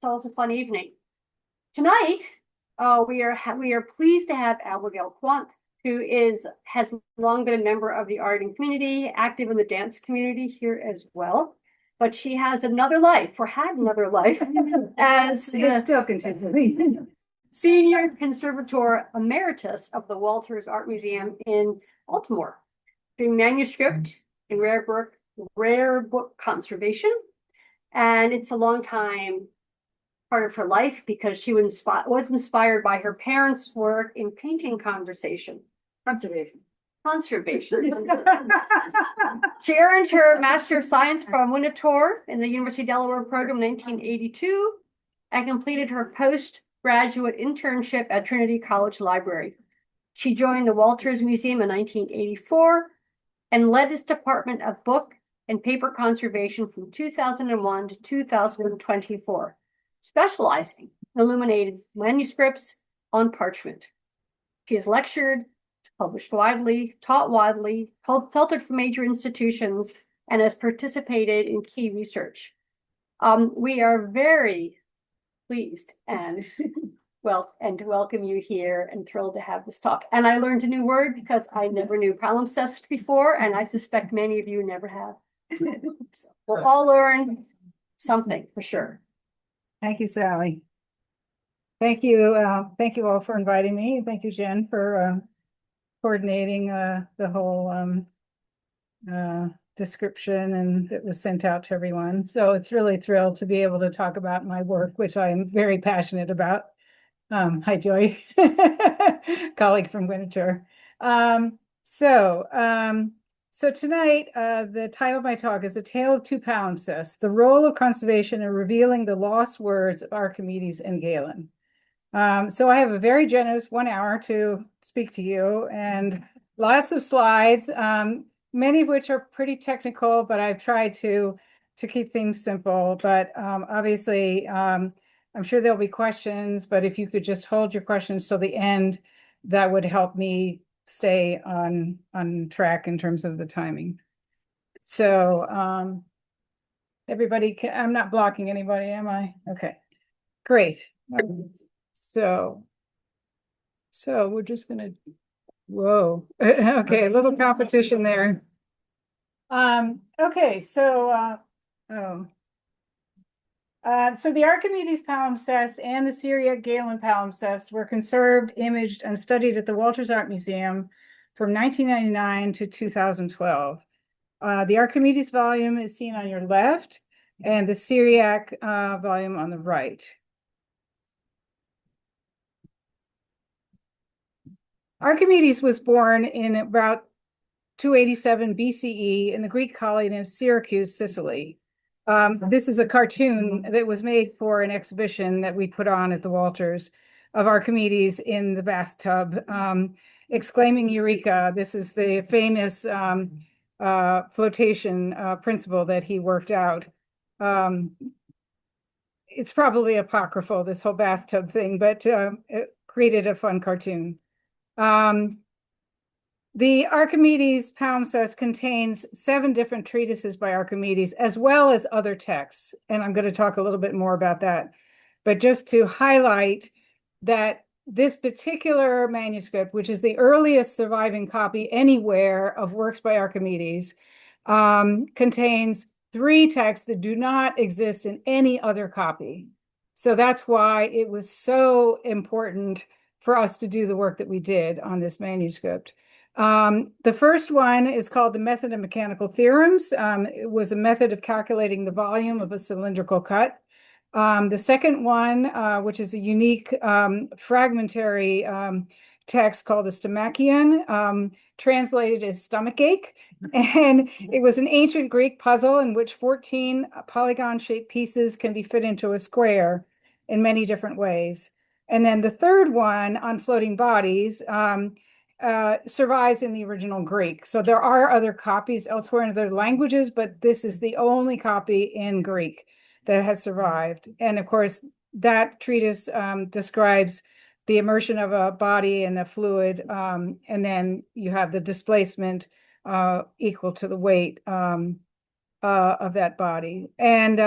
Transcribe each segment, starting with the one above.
tell us a fun evening. Tonight, we are pleased to have Abigail Quandt, who has long been a member of the Arden community, active in the dance community here as well. But she has another life, or had another life, as It's still continuing. Senior Conservator Emeritus of the Walters Art Museum in Baltimore, doing manuscript and rare book conservation. And it's a long time part of her life because she was inspired by her parents' work in painting conservation. She earned her Master of Science from Winterthur in the University of Delaware program in 1982 and completed her postgraduate internship at Trinity College Library. She joined the Walters Museum in 1984 and led its Department of Book and Paper Conservation from 2001 to 2024, specializing in illuminated manuscripts on parchment. She has lectured, published widely, taught widely, consulted for major institutions, and has participated in key research. We are very pleased and to welcome you here and thrilled to have this talk. And I learned a new word because I never knew palimpsest before, and I suspect many of you never have. So we'll all learn something for sure. Thank you, Sally. Thank you all for inviting me. Thank you, Jen, for coordinating the whole description and that was sent out to everyone. So it's really thrilled to be able to talk about my work, which I am very passionate about. Hi, Joy, colleague from Winterthur. So tonight, the title of my talk is A Tale of Two Palimpsests, the role of conservation in revealing the lost words of Archimedes and Galen. So I have a very generous 1 hour to speak to you and lots of slides, many of which are pretty technical, but I've tried to keep things simple. But obviously, I'm sure there'll be questions, but if you could just hold your questions till the end, that would help me stay on track in terms of the timing. So everybody, I'm not blocking anybody, am I? Okay, great. So we're just gonna, whoa, okay, a little competition there. Okay, so the Archimedes palimpsest and the Syriac Galen palimpsest were conserved, imaged, and studied at the Walters Art Museum from 1999 to 2012. The Archimedes volume is seen on your left, and the Syriac volume on the right. Archimedes was born in about 287 BCE in the Greek colony of Syracuse, Sicily. This is a cartoon that was made for an exhibition that we put on at the Walters of Archimedes in the bathtub, exclaiming Eureka. This is the famous flotation principle that he worked out. It's probably apocryphal, this whole bathtub thing, but it created a fun cartoon. The Archimedes palimpsest contains 7 different treatises by Archimedes, as well as other texts. And I'm going to talk a little bit more about that. But just to highlight that this particular manuscript, which is the earliest surviving copy anywhere of works by Archimedes, contains 3 texts that do not exist in any other copy. So that's why it was so important for us to do the work that we did on this manuscript. The first one is called the Method of Mechanical Theorems. It was a method of calculating the volume of a cylindrical cut. The second one, which is a unique fragmentary text called the Stomachion, translated as stomachache. And it was an ancient Greek puzzle in which 14 polygon-shaped pieces can be fit into a square in many different ways. And then the third one on floating bodies survives in the original Greek. So there are other copies elsewhere in other languages, but this is the only copy in Greek that has survived. And of course, that treatise describes the immersion of a body in a fluid, and then you have the displacement equal to the weight of that body. And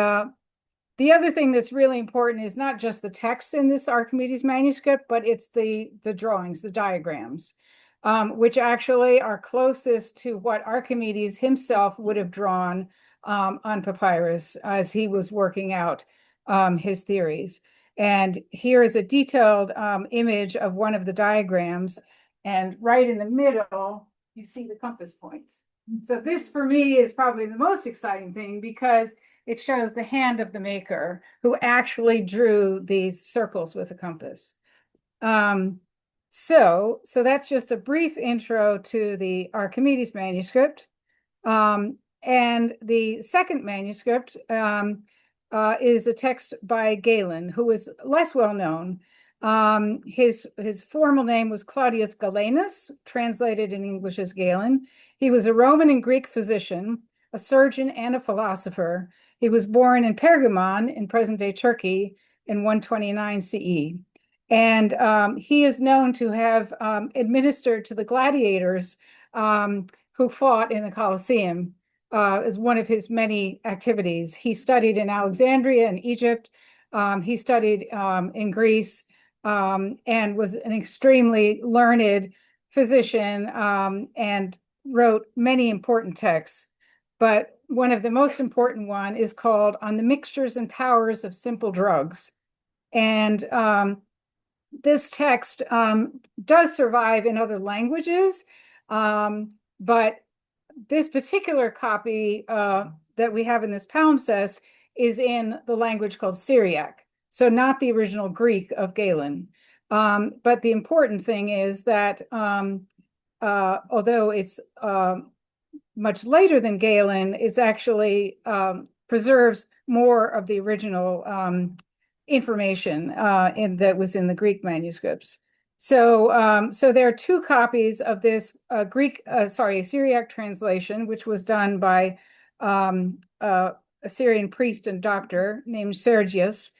The other thing that's really important is not just the text in this Archimedes manuscript, but it's the drawings, the diagrams, which actually are closest to what Archimedes himself would have drawn on papyrus as he was working out his theories. And here is a detailed image of one of the diagrams. And right in the middle, you see the compass points. So this for me is probably the most exciting thing because it shows the hand of the maker who actually drew these circles with a compass. So that's just a brief intro to the Archimedes manuscript. And the second manuscript is a text by Galen, who was less well known. His formal name was Claudius Galenus, translated in English as Galen. He was a Roman and Greek physician, a surgeon, and a philosopher. He was born in Pergamon in present-day Turkey in 129 CE. And he is known to have administered to the gladiators who fought in the Colosseum as one of his many activities. He studied in Alexandria in Egypt. He studied in Greece and was an extremely learned physician and wrote many important texts. But one of the most important one is called On the Mixtures and Powers of Simple Drugs. And this text does survive in other languages, but this particular copy that we have in this palimpsest is in the language called Syriac, so not the original Greek of Galen. But the important thing is that although it's much later than Galen, it's actually preserves more of the original information that was in the Greek manuscripts. So there are two copies of this Syriac translation, which was done by a Syrian priest and doctor named Sergius.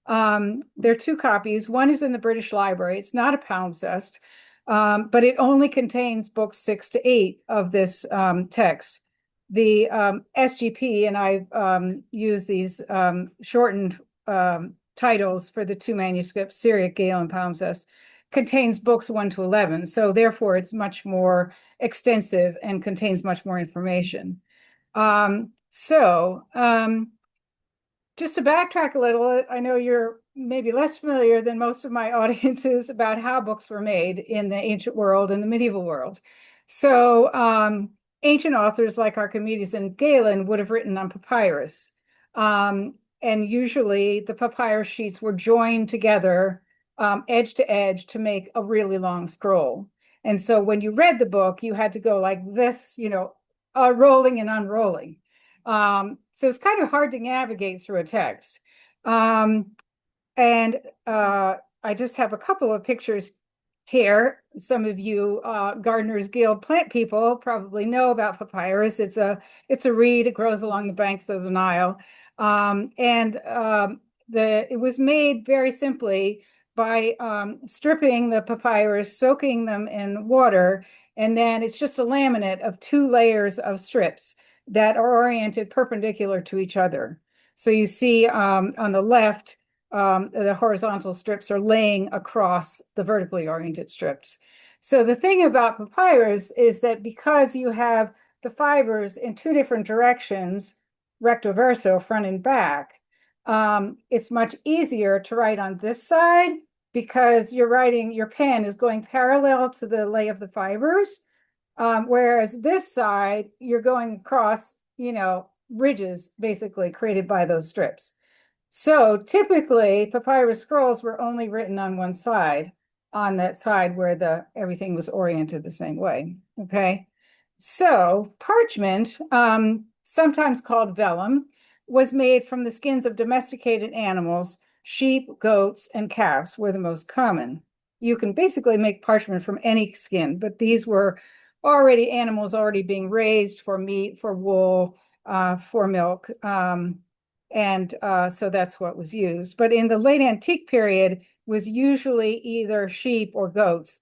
There are two copies. One is in the British Library. It's not a palimpsest, but it only contains books 6 to 8 of this text. The SGP, and I've used these shortened titles for the two manuscripts, Syriac, Galen, palimpsest, contains books 1 to 11. So therefore, it's much more extensive and contains much more information. Just to backtrack a little, I know you're maybe less familiar than most of my audiences about how books were made in the ancient world and the medieval world. So ancient authors like Archimedes and Galen would have written on papyrus. And usually the papyrus sheets were joined together edge to edge to make a really long scroll. And so when you read the book, you had to go like this, rolling and unrolling. So it's kind of hard to navigate through a text. I just have a couple of pictures here. Some of you Gardener's Guild plant people probably know about papyrus. It's a reed. It grows along the banks of the Nile. It was made very simply by stripping the papyrus, soaking them in water, and then it's just a laminate of 2 layers of strips that are oriented perpendicular to each other. So you see on the left, the horizontal strips are laying across the vertically oriented strips. So the thing about papyrus is that because you have the fibers in 2 different directions, recto verso, front and back, it's much easier to write on this side because your pen is going parallel to the lay of the fibers. Whereas this side, you're going across, ridges basically created by those strips. So typically papyrus scrolls were only written on one side, on that side where everything was oriented the same way. Okay. So parchment, sometimes called vellum, was made from the skins of domesticated animals. Sheep, goats, and calves were the most common. You can basically make parchment from any skin, but these were animals already being raised for meat, for wool, for milk. So that's what was used. But in the late antique period was usually either sheep or goats.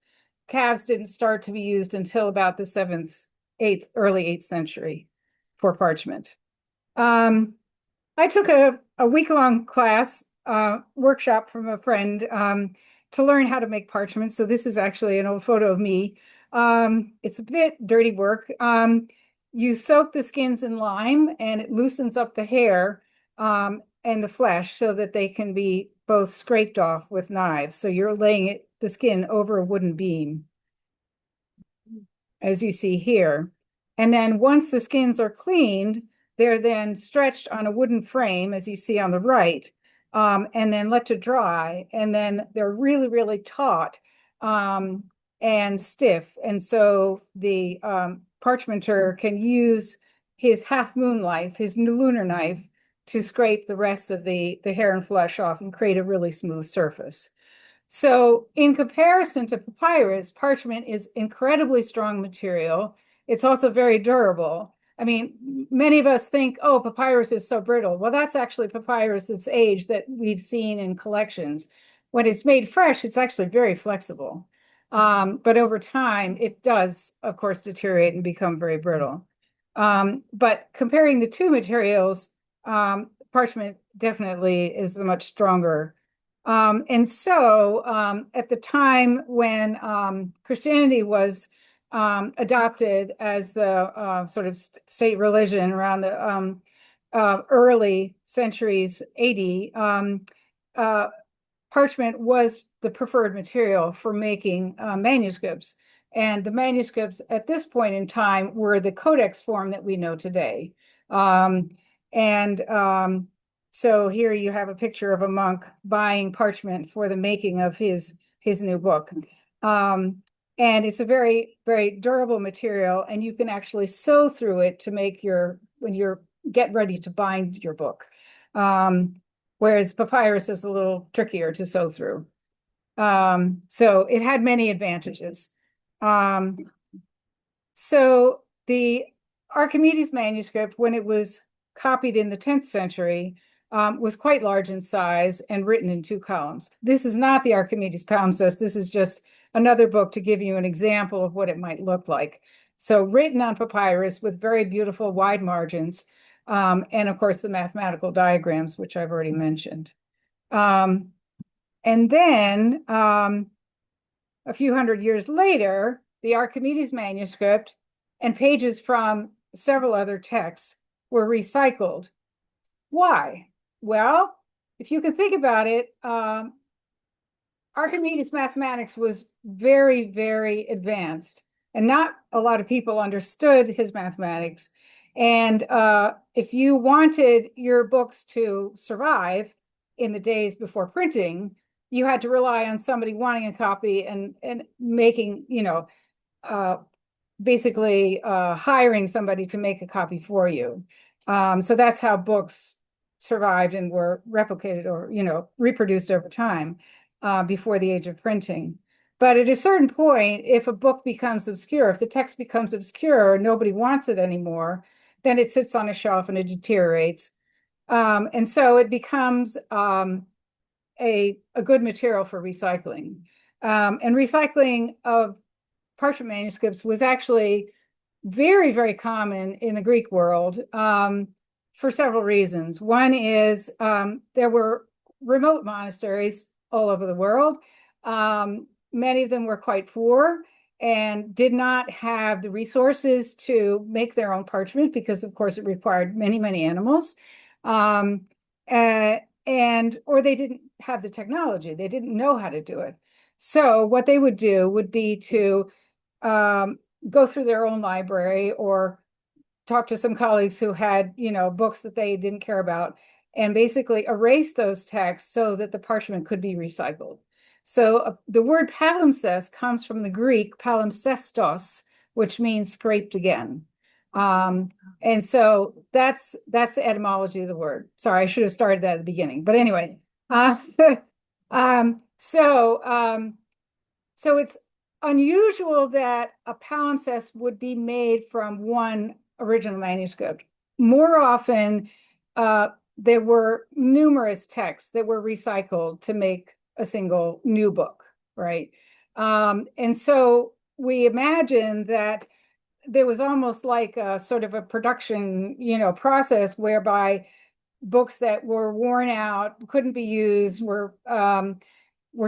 Calves didn't start to be used until about the 7th, 8th, early 8th century for parchment. I took a week-long class, workshop from a friend, to learn how to make parchment. So this is actually an old photo of me. It's a bit dirty work. You soak the skins in lime and it loosens up the hair, and the flesh so that they can be both scraped off with knives. So you're laying the skin over a wooden beam, as you see here. And then once the skins are cleaned, they're then stretched on a wooden frame, as you see on the right, and then let to dry. And then they're really, really taut, and stiff. And so the parchmenter can use his half moon knife, his lunar knife, to scrape the rest of the hair and flesh off and create a really smooth surface. So in comparison to papyrus, parchment is incredibly strong material. It's also very durable. I mean, many of us think, oh, papyrus is so brittle. Well, that's actually papyrus that's aged that we've seen in collections. When it's made fresh, it's actually very flexible. But over time, it does, of course, deteriorate and become very brittle. But comparing the two materials, parchment definitely is the much stronger. And so at the time when Christianity was adopted as the sort of state religion around the early centuries AD, parchment was the preferred material for making manuscripts. And the manuscripts at this point in time were the codex form that we know today. And so here you have a picture of a monk buying parchment for the making of his new book. And it's a very, very durable material, and you can actually sew through it to make when you're get ready to bind your book. Whereas papyrus is a little trickier to sew through. So it had many advantages. So the Archimedes manuscript, when it was copied in the 10th century, was quite large in size and written in 2 columns. This is not the Archimedes palimpsest. This is just another book to give you an example of what it might look like. So written on papyrus with very beautiful wide margins, and of course the mathematical diagrams, which I've already mentioned. And then a few hundred years later, the Archimedes manuscript and pages from several other texts were recycled. Why? Well, if you can think about it, Archimedes' mathematics was very, very advanced, and not a lot of people understood his mathematics. And if you wanted your books to survive in the days before printing, you had to rely on somebody wanting a copy and making, basically hiring somebody to make a copy for you. So that's how books survived and were replicated or, reproduced over time before the age of printing. But at a certain point, if a book becomes obscure, if the text becomes obscure, nobody wants it anymore, then it sits on a shelf and it deteriorates. And so it becomes a good material for recycling. And recycling of parchment manuscripts was actually very, very common in the Greek world for several reasons. One is there were remote monasteries all over the world. Many of them were quite poor and did not have the resources to make their own parchment because, of course, it required many, many animals. Or they didn't have the technology. They didn't know how to do it. So what they would do would be to go through their own library or talk to some colleagues who had, books that they didn't care about, and basically erase those texts so that the parchment could be recycled. So the word palimpsest comes from the Greek palimpsestos, which means scraped again. And so that's the etymology of the word. Sorry, I should have started that at the beginning. But anyway, so it's unusual that a palimpsest would be made from one original manuscript. More often, there were numerous texts that were recycled to make a single new book, right? And so we imagine that there was almost like a sort of a production, process whereby books that were worn out, couldn't be used, were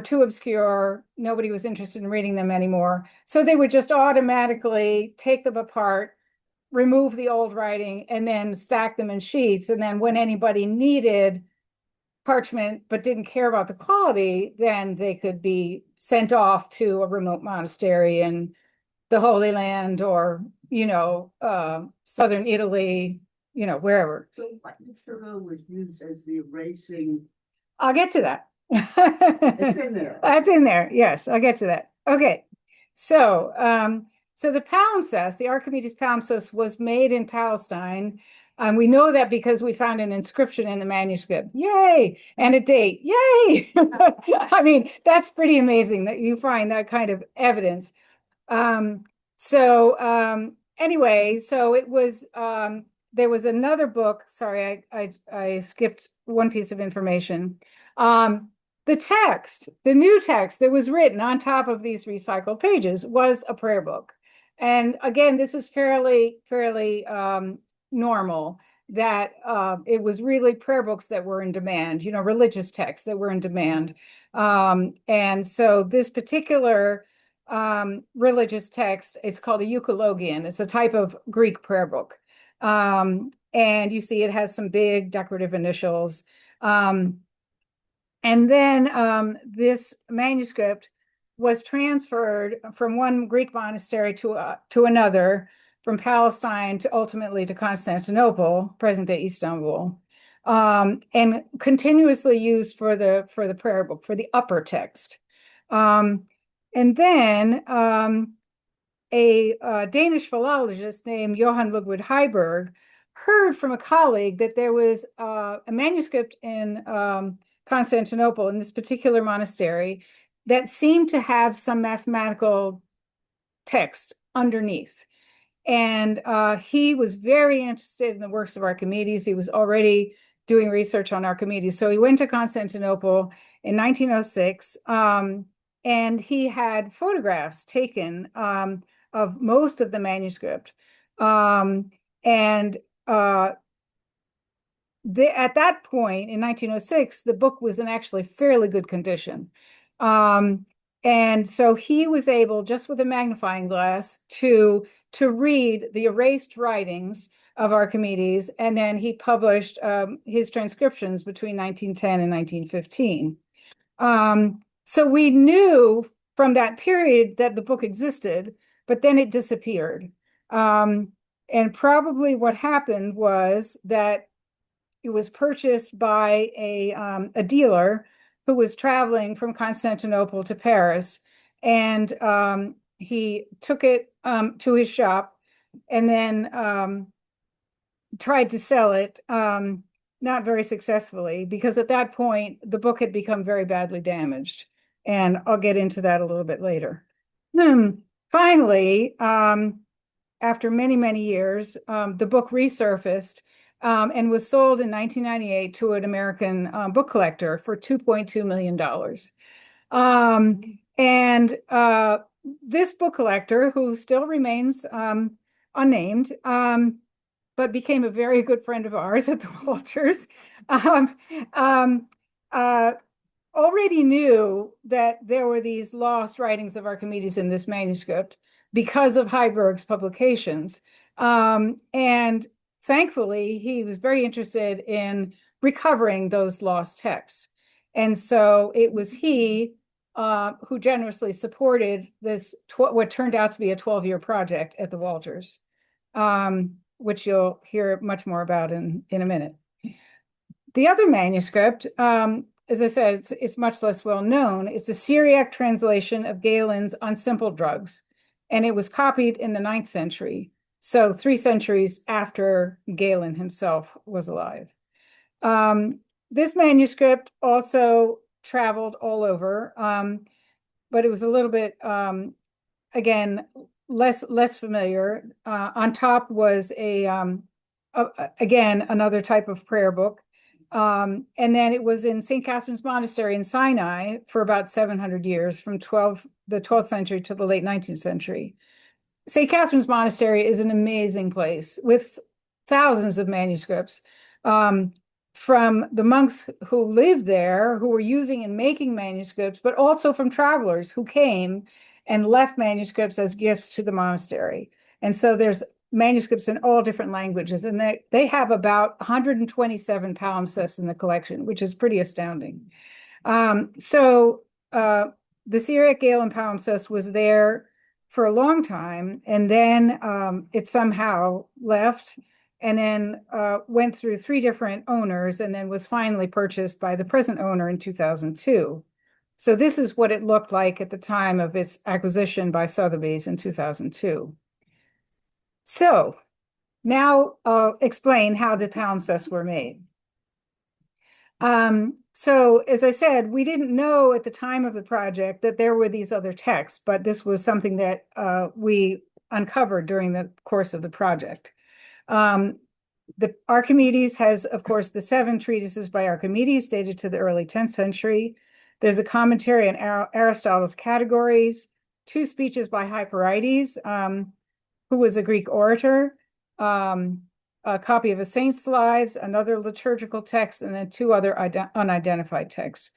too obscure. Nobody was interested in reading them anymore. So they would just automatically take them apart, remove the old writing, and then stack them in sheets. And then when anybody needed parchment but didn't care about the quality, then they could be sent off to a remote monastery in the Holy Land or, southern Italy, wherever. So what material was used as the erasing? I'll get to that. It's in there. That's in there. Yes, I'll get to that. Okay. So, so the palimpsest, the Archimedes palimpsest, was made in Palestine. And we know that because we found an inscription in the manuscript. Yay! And a date. Yay! I mean, that's pretty amazing that you find that kind of evidence. Anyway, so it was, there was another book. Sorry, I skipped one piece of information. The new text that was written on top of these recycled pages was a prayer book. And again, this is fairly normal, that it was really prayer books that were in demand, religious texts that were in demand. And so this particular religious text, it's called a euchologion. It's a type of Greek prayer book. And you see it has some big decorative initials. And then this manuscript was transferred from one Greek monastery to another, from Palestine to ultimately to Constantinople, present-day Istanbul, and continuously used for the prayer book, for the upper text. And then a Danish philologist named Johan Ludwig Heiberg heard from a colleague that there was a manuscript in Constantinople, in this particular monastery, that seemed to have some mathematical text underneath. And he was very interested in the works of Archimedes. He was already doing research on Archimedes. So he went to Constantinople in 1906, and he had photographs taken of most of the manuscript. At that point in 1906, the book was in actually fairly good condition. And so he was able, just with a magnifying glass, to read the erased writings of Archimedes, and then he published his transcriptions between 1910 and 1915. So we knew from that period that the book existed, but then it disappeared. And probably what happened was that it was purchased by a dealer who was traveling from Constantinople to Paris, and he took it to his shop and then tried to sell it, not very successfully, because at that point the book had become very badly damaged, and I'll get into that a little bit later. Finally, after many years, the book resurfaced and was sold in 1998 to an American book collector for $2.2 million. This book collector, who still remains unnamed, but became a very good friend of ours at the Walters, already knew that there were these lost writings of Archimedes in this manuscript because of Heiberg's publications. And thankfully, he was very interested in recovering those lost texts. And so it was he who generously supported this, what turned out to be a 12-year project at the Walters, which you'll hear much more about in a minute. The other manuscript, as I said, it's much less well known. It's a Syriac translation of Galen's On Simple Drugs, and it was copied in the 9th century. So 3 centuries after Galen himself was alive. This manuscript also traveled all over, but it was a little bit, again, less familiar. On top was again, another type of prayer book. And then it was in St. Catherine's Monastery in Sinai for about 700 years, from the 12th century to the late 19th century. St. Catherine's Monastery is an amazing place with thousands of manuscripts. from the monks who lived there, who were using and making manuscripts, but also from travelers who came and left manuscripts as gifts to the monastery. And so there's manuscripts in all different languages, and they have about 127 palimpsests in the collection, which is pretty astounding. The Syriac Galen palimpsest was there for a long time, and then it somehow left, and then went through 3 different owners, and then was finally purchased by the present owner in 2002. So this is what it looked like at the time of its acquisition by Sotheby's in 2002. So now I'll explain how the palimpsests were made. So as I said, we didn't know at the time of the project that there were these other texts, but this was something that we uncovered during the course of the project. The Archimedes has, of course, the 7 treatises by Archimedes dated to the early 10th century. There's a commentary on Aristotle's categories, 2 speeches by Hyperides, who was a Greek orator, a copy of a saint's lives, another liturgical text, and then 2 other unidentified texts.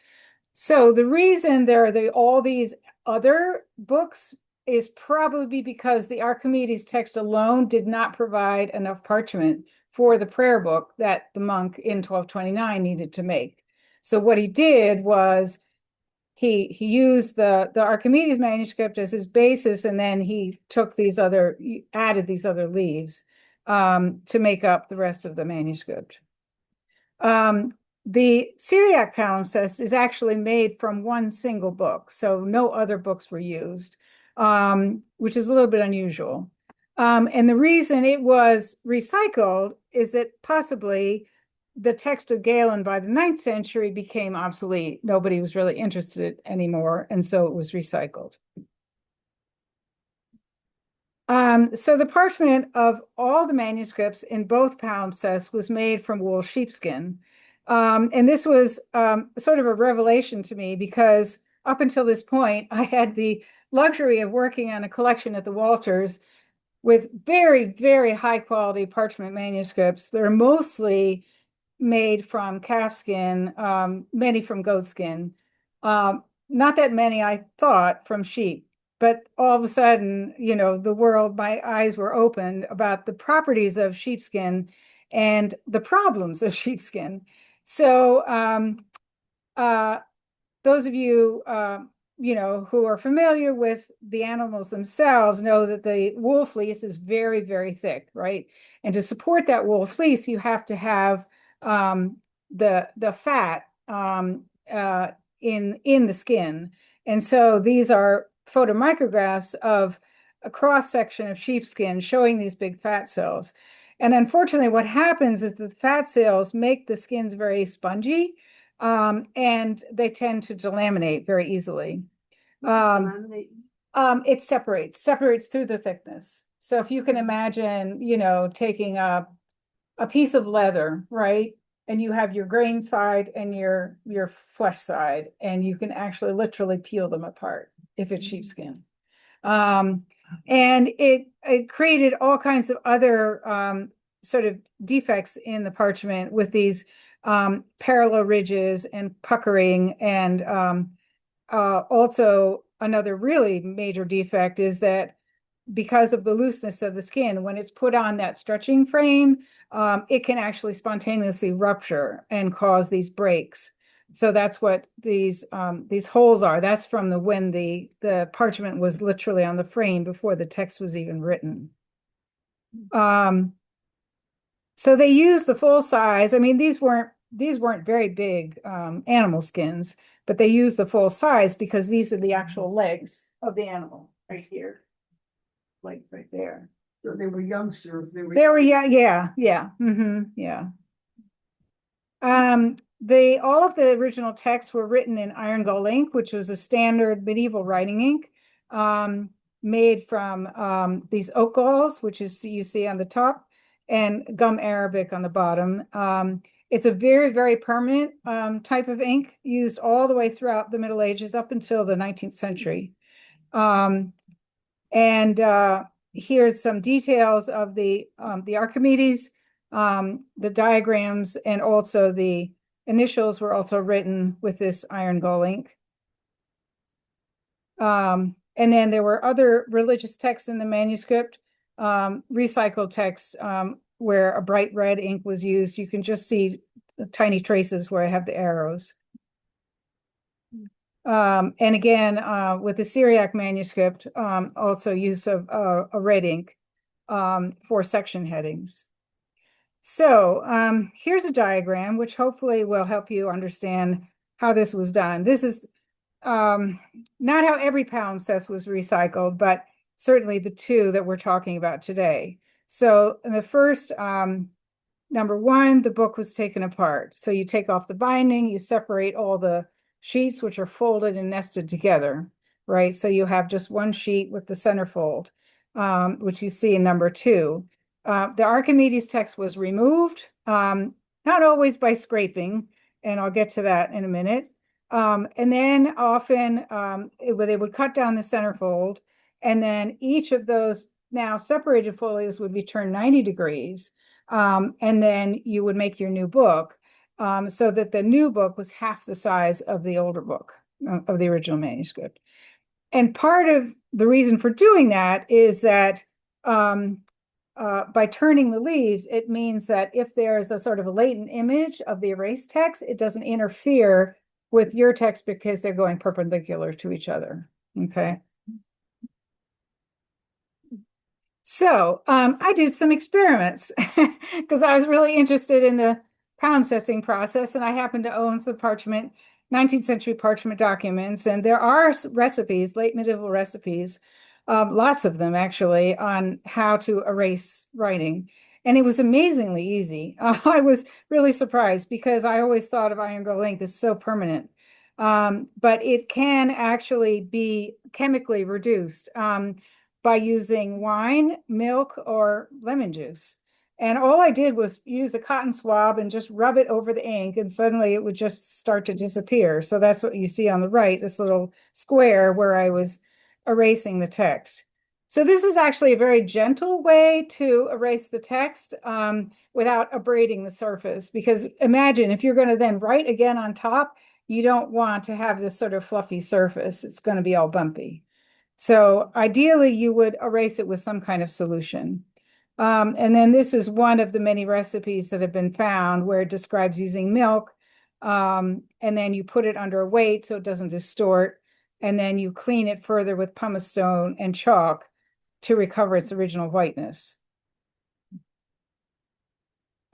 So the reason there are all these other books is probably because the Archimedes text alone did not provide enough parchment for the prayer book that the monk in 1229 needed to make. So what he did was he used the Archimedes manuscript as his basis, and then he added these other leaves to make up the rest of the manuscript. The Syriac palimpsest is actually made from 1 single book, so no other books were used, which is a little bit unusual. And the reason it was recycled is that possibly the text of Galen by the 9th century became obsolete. Nobody was really interested anymore, and so it was recycled. So the parchment of all the manuscripts in both palimpsests was made from wool sheepskin. And this was sort of a revelation to me, because up until this point, I had the luxury of working on a collection at the Walters with very, very high quality parchment manuscripts. They're mostly made from calfskin, many from goatskin, not that many, I thought, from sheep. But all of a sudden, my eyes were opened about the properties of sheepskin and the problems of sheepskin. So those of you, who are familiar with the animals themselves know that the wool fleece is very, very thick, right? And to support that wool fleece, you have to have the fat in the skin. And so these are photomicrographs of a cross section of sheepskin showing these big fat cells. And unfortunately, what happens is the fat cells make the skins very spongy, and they tend to delaminate very easily. It separates through the thickness. So if you can imagine, taking a piece of leather, right? And you have your grain side and your flesh side, and you can actually literally peel them apart if it's sheepskin. And it created all kinds of other sort of defects in the parchment with these parallel ridges and puckering. And also another really major defect is that because of the looseness of the skin, when it's put on that stretching frame, it can actually spontaneously rupture and cause these breaks. So that's what these holes are. That's from when the parchment was literally on the frame before the text was even written. So they used the full size. I mean, these weren't very big animal skins, but they used the full size because these are the actual legs of the animal right here, like right there. So they were youngsters. Yeah. Mm-hmm, yeah. All of the original texts were written in iron gall ink, which was a standard medieval writing ink, made from these oak galls, which is you see on the top, and gum arabic on the bottom. It's a very, very permanent type of ink used all the way throughout the Middle Ages up until the 19th century. Here's some details of the Archimedes The diagrams and also the initials were also written with this iron gall ink. And then there were other religious texts in the manuscript, recycled text where a bright red ink was used. You can just see the tiny traces where I have the arrows. And again, with the Syriac manuscript, also use of a red ink for section headings. So here's a diagram, which hopefully will help you understand how this was done. This is not how every palimpsest was recycled, but certainly the two that we're talking about today. So in the first, number one, the book was taken apart. So you take off the binding, you separate all the sheets, which are folded and nested together, right? So you have just one sheet with the centerfold, which you see in number two. The Archimedes text was removed, not always by scraping, and I'll get to that in a minute. And then often they would cut down the centerfold, and then each of those now separated folios would be turned 90 degrees. And then you would make your new book so that the new book was half the size of the older book, of the original manuscript. And part of the reason for doing that is that by turning the leaves, it means that if there's a sort of a latent image of the erased text, it doesn't interfere with your text because they're going perpendicular to each other, okay? So I did some experiments because I was really interested in the palimpsesting process, and I happened to own some 19th century parchment documents, and there are recipes, late medieval recipes, lots of them actually, on how to erase writing. And it was amazingly easy. I was really surprised because I always thought of iron gall ink as so permanent. But it can actually be chemically reduced by using wine, milk, or lemon juice. And all I did was use a cotton swab and just rub it over the ink, and suddenly it would just start to disappear. So that's what you see on the right, this little square where I was erasing the text. So this is actually a very gentle way to erase the text without abrading the surface. Because imagine if you're going to then write again on top, you don't want to have this sort of fluffy surface. It's going to be all bumpy. So ideally, you would erase it with some kind of solution. And then this is one of the many recipes that have been found where it describes using milk. And then you put it under a weight so it doesn't distort. And then you clean it further with pumice stone and chalk to recover its original whiteness.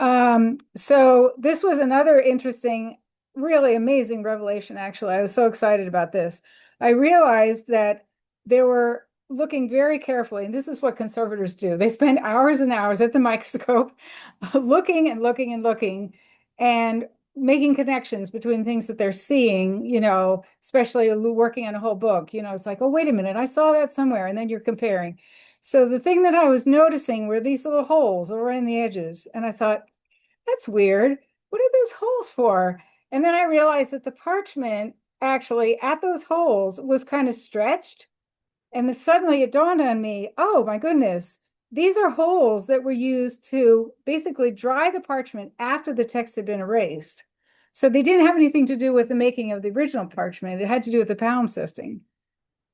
So this was another interesting, really amazing revelation, actually. I was so excited about this. I realized that they were looking very carefully, and this is what conservators do. They spend hours and hours at the microscope looking and looking and looking and making connections between things that they're seeing, you know, especially working on a whole book. You know, it's like, oh, wait a minute, I saw that somewhere, and then you're comparing. So the thing that I was noticing were these little holes that were in the edges, and I thought, that's weird. What are those holes for? And then I realized that the parchment actually at those holes was kind of stretched. And then suddenly it dawned on me, oh my goodness, these are holes that were used to basically dry the parchment after the text had been erased. So they didn't have anything to do with the making of the original parchment. It had to do with the palimpsesting.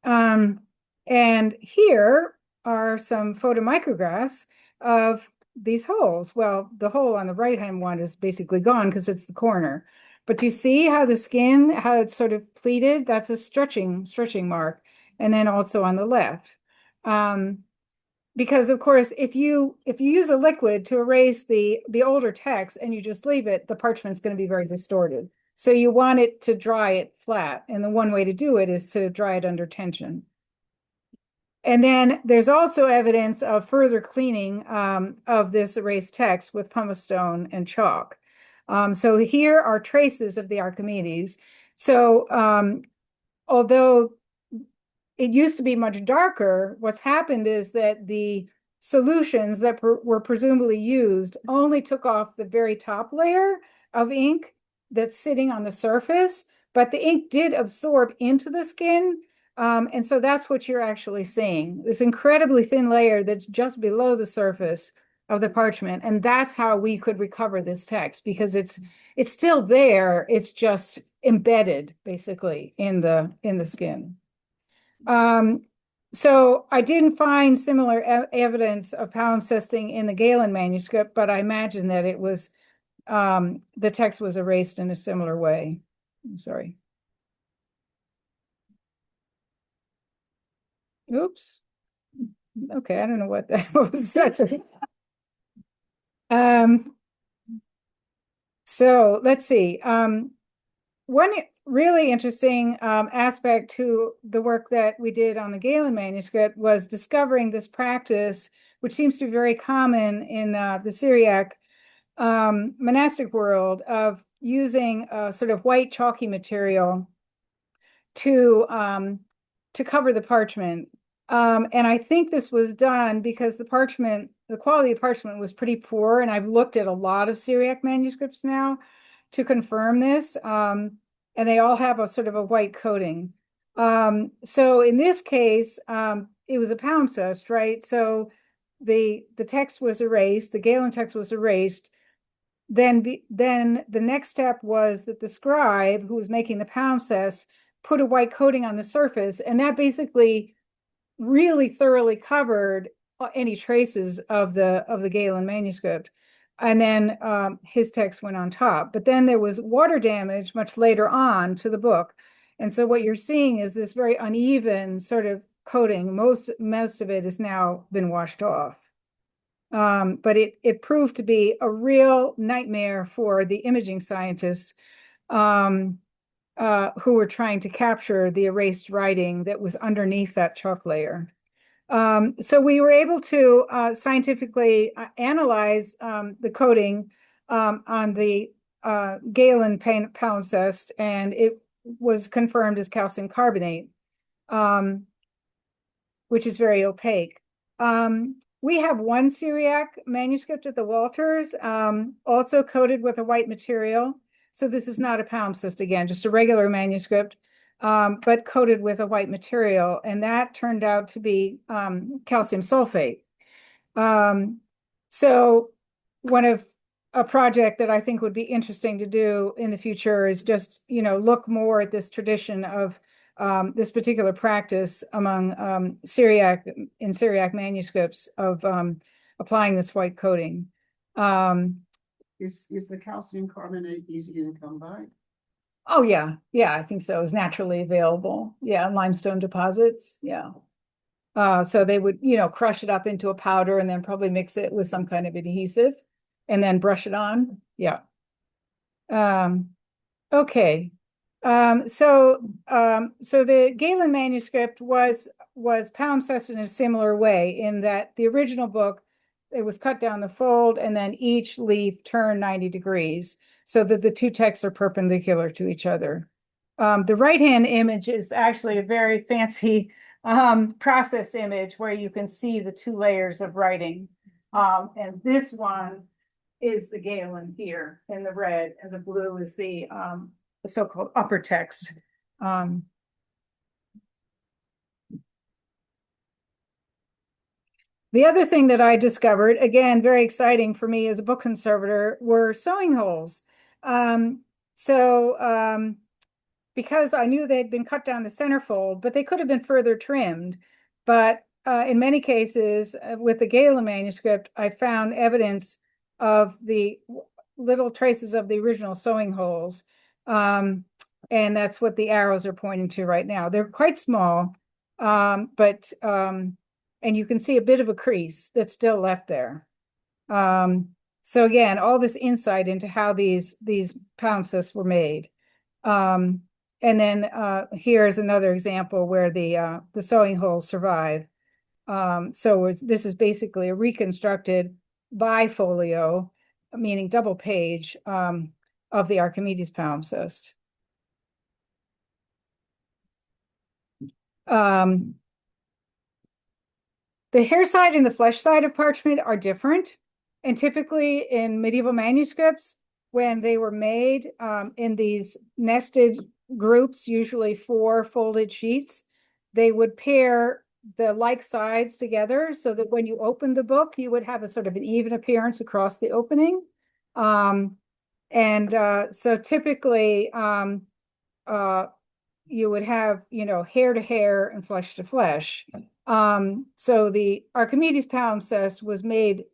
And here are some photomicrographs of these holes. Well, the hole on the right-hand one is basically gone because it's the corner. But you see how the skin, how it's sort of pleated? That's a stretching mark. And then also on the left. Because of course, if you use a liquid to erase the older text and you just leave it, the parchment's going to be very distorted. So you want it to dry it flat. And the one way to do it is to dry it under tension. And then there's also evidence of further cleaning of this erased text with pumice stone and chalk. So here are traces of the Archimedes. So although it used to be much darker, what's happened is that the solutions that were presumably used only took off the very top layer of ink that's sitting on the surface, but the ink did absorb into the skin. And so that's what you're actually seeing, this incredibly thin layer that's just below the surface of the parchment. And that's how we could recover this text, because it's still there. It's just embedded basically in the skin. So I didn't find similar evidence of palimpsesting in the Galen manuscript, but I imagine that it was the text was erased in a similar way. I'm sorry. Oops. Okay, I don't know what that was. So let's see. One really interesting aspect to the work that we did on the Galen manuscript was discovering this practice, which seems to be very common in the Syriac monastic world, of using a sort of white chalky material to cover the parchment. And I think this was done because the quality of parchment was pretty poor. And I've looked at a lot of Syriac manuscripts now to confirm this. And they all have a sort of a white coating. So in this case, it was a palimpsest, right? So the text was erased, the Galen text was erased. Then the next step was that the scribe who was making the palimpsest put a white coating on the surface, and that basically really thoroughly covered any traces of the Galen manuscript. And then his text went on top. But then there was water damage much later on to the book. And so what you're seeing is this very uneven sort of coating. Most of it has now been washed off. But it proved to be a real nightmare for the imaging scientists who were trying to capture the erased writing that was underneath that chalk layer. So we were able to scientifically analyze the coating on the Galen palimpsest, and it was confirmed as calcium carbonate, which is very opaque. We have one Syriac manuscript at the Walters, also coated with a white material. So this is not a palimpsest, again, just a regular manuscript, but coated with a white material. And that turned out to be calcium sulfate. So one of a project that I think would be interesting to do in the future is just, look more at this tradition of this particular practice among Syriac manuscripts of applying this white coating. Is the calcium carbonate easy to come by? Oh yeah, I think so. It's naturally available. Yeah, limestone deposits. Yeah. So they would, crush it up into a powder and then probably mix it with some kind of adhesive and then brush it on. Yeah. Okay. So the Galen manuscript was palimpsested in a similar way, in that the original book, it was cut down the fold and then each leaf turned 90 degrees so that the two texts are perpendicular to each other. The right-hand image is actually a very fancy processed image where you can see the two layers of writing. And this one is the Galen here in the red, and the blue is the so-called upper text. The other thing that I discovered, again, very exciting for me as a book conservator, were sewing holes. Because I knew they'd been cut down the centerfold, but they could have been further trimmed. But in many cases, with the Galen manuscript, I found evidence of the little traces of the original sewing holes. And that's what the arrows are pointing to right now. They're quite small, and you can see a bit of a crease that's still left there. So again, all this insight into how these palimpsests were made. And then here's another example where the sewing holes survive. So this is basically a reconstructed bifolio, meaning double page, of the Archimedes palimpsest. The hair side and the flesh side of parchment are different. And typically in medieval manuscripts, when they were made in these nested groups, usually 4 folded sheets, they would pair like sides together so that when you open the book, you would have a sort of an even appearance across the opening. So typically, you would have, hair to hair and flesh to flesh. So the Archimedes palimpsest was made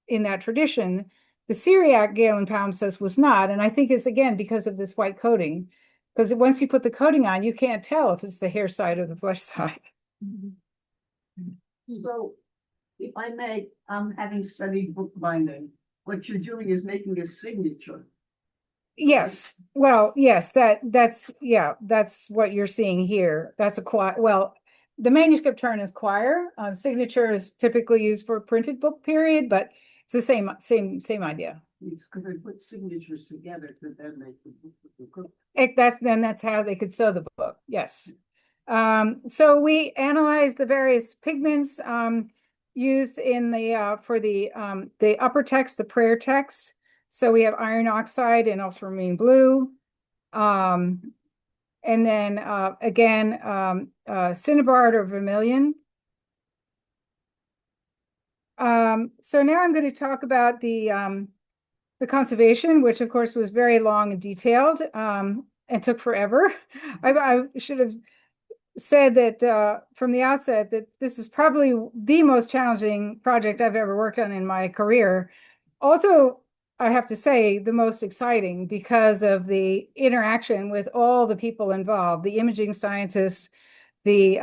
in that tradition. The Syriac Galen palimpsest was not. And I think it's, again, because of this white coating. Because once you put the coating on, you can't tell if it's the hair side or the flesh side. So, if I may, having studied bookbinding, what you're doing is making a signature. Yes. Well, yes, that's what you're seeing here. That's a quire. Well, the manuscript term is quire. Signature is typically used for printed book period, but it's the same idea. It's because they put signatures together to then make the book. That's how they could sew the book. Yes. So we analyzed the various pigments used in the for the upper text, the prayer text. So we have iron oxide and ultramarine blue. And then again, cinnabard or vermilion. So now I'm going to talk about the conservation, which of course was very long and detailed and took forever. I should have said that from the outset that this is probably the most challenging project I've ever worked on in my career. Also, I have to say the most exciting because of the interaction with all the people involved, the imaging scientists, the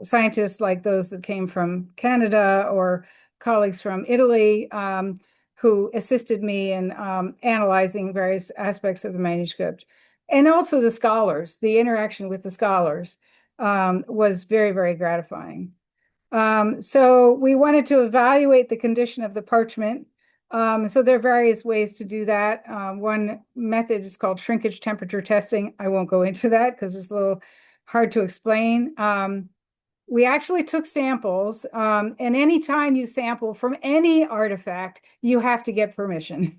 scientists like those that came from Canada or colleagues from Italy who assisted me in analyzing various aspects of the manuscript. And also the scholars, the interaction with the scholars was very, very gratifying. So we wanted to evaluate the condition of the parchment. So there are various ways to do that. One method is called shrinkage temperature testing. I won't go into that because it's a little hard to explain. We actually took samples, and anytime you sample from any artifact, you have to get permission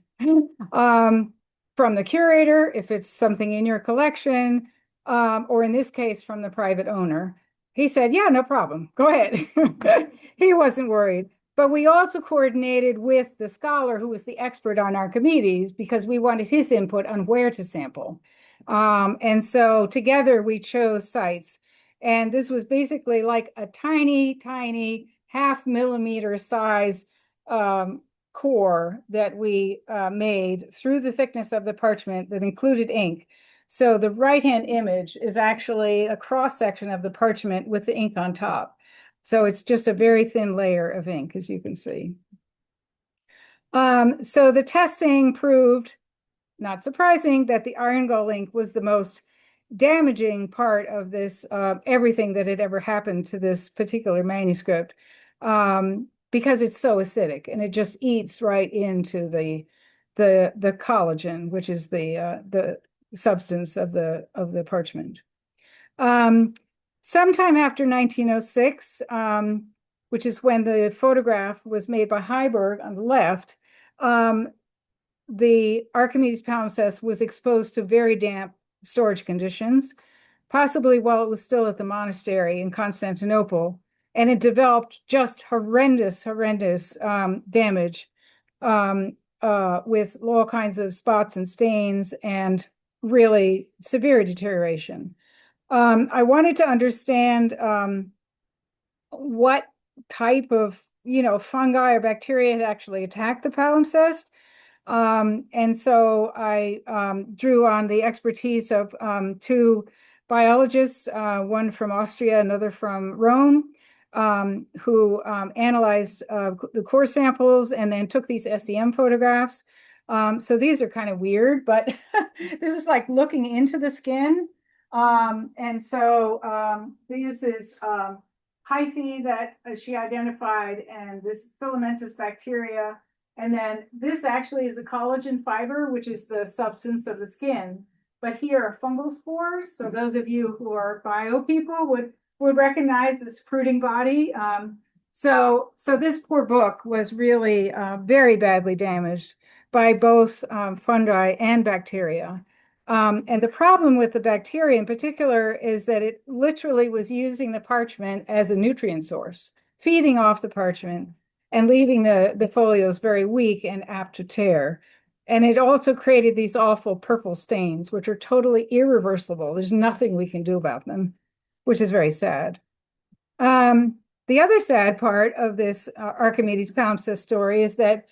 from the curator, if it's something in your collection, or in this case, from the private owner. He said, yeah, no problem. Go ahead. He wasn't worried. But we also coordinated with the scholar who was the expert on Archimedes because we wanted his input on where to sample. And so together we chose sites. And this was basically like a tiny, tiny 0.5 millimeter size core that we made through the thickness of the parchment that included ink. So the right-hand image is actually a cross-section of the parchment with the ink on top. So it's just a very thin layer of ink, as you can see. So the testing proved, not surprising, that the iron gall ink was the most damaging part of this, everything that had ever happened to this particular manuscript, because it's so acidic and it just eats right into the collagen, which is the substance of the parchment. Sometime after 1906, which is when the photograph was made by Heiberg on the left, the Archimedes palimpsest was exposed to very damp storage conditions, possibly while it was still at the monastery in Constantinople, and it developed just horrendous damage with all kinds of spots and stains and really severe deterioration. I wanted to understand what type of fungi or bacteria had actually attacked the palimpsest. And so I drew on the expertise of two biologists, one from Austria, another from Rome, who analyzed the core samples and then took these SEM photographs. So these are kind of weird, but this is like looking into the skin. And so this is hyphae that she identified, and this filamentous bacteria. And then this actually is a collagen fiber, which is the substance of the skin. But here are fungal spores. So those of you who are bio people would recognize this fruiting body. So this poor book was really very badly damaged by both fungi and bacteria. And the problem with the bacteria in particular is that it literally was using the parchment as a nutrient source, feeding off the parchment and leaving the folios very weak and apt to tear. And it also created these awful purple stains, which are totally irreversible. There's nothing we can do about them, which is very sad. The other sad part of this Archimedes palimpsest story is that